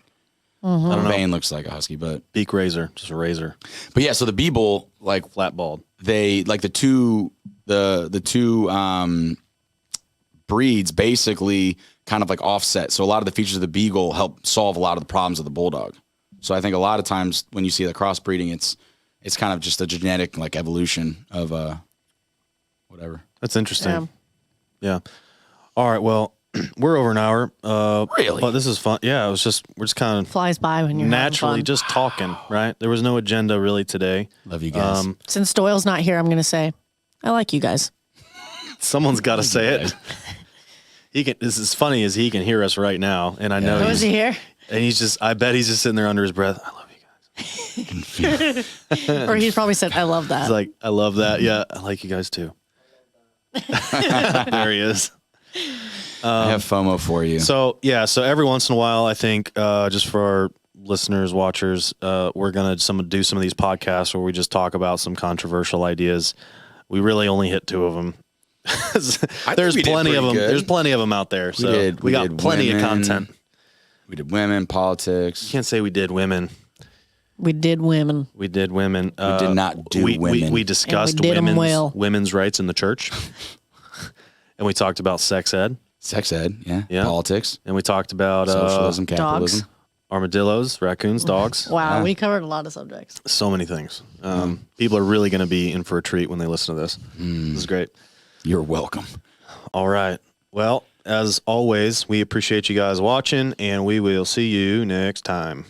I don't know. Bane looks like a husky, but Beak razor, just a razor. But yeah, so the B-Bull, like, Flat bald. they like the two breeds basically kind of like offset. So a lot of the features of the Beagle help solve a lot of the problems of the Bulldog. So I think a lot of times when you see the crossbreeding, it's kind of just a genetic like evolution of whatever. That's interesting. Yeah. All right. Well, we're over an hour. Really? But this is fun. Yeah. We're just kind of Flies by when you're naturally having fun. just talking, right? There was no agenda really today. Love you guys. Since Doyle's not here, I'm gonna say I like you guys. Someone's got to say it. This is funny as he can hear us right now, and I know Oh, is he here? and I bet he's just sitting there under his breath. I love you guys. Or he's probably said, I love that. He's like, I love that. Yeah, I like you guys too. There he is. I have FOMO for you. So every once in a while, I think just for our listeners, watchers, we're gonna do some of these podcasts where we just talk about some controversial ideas. We really only hit 2 of them. There's plenty of them. Good. There's plenty of them out there. So we got plenty of content. We did women, politics. You can't say we did women. We did women. We did women. We did not do women. We discussed And we did 'em well. women's rights in the church. And we talked about sex ed. Sex ed, yeah. Politics. And we talked about Socialism, capitalism. armadillos, raccoons, dogs. Wow, we covered a lot of subjects. So many things. People are really going to be in for a treat when they listen to this. This is great. You're welcome. All right. Well, as always, we appreciate you guys watching, and we will see you next time.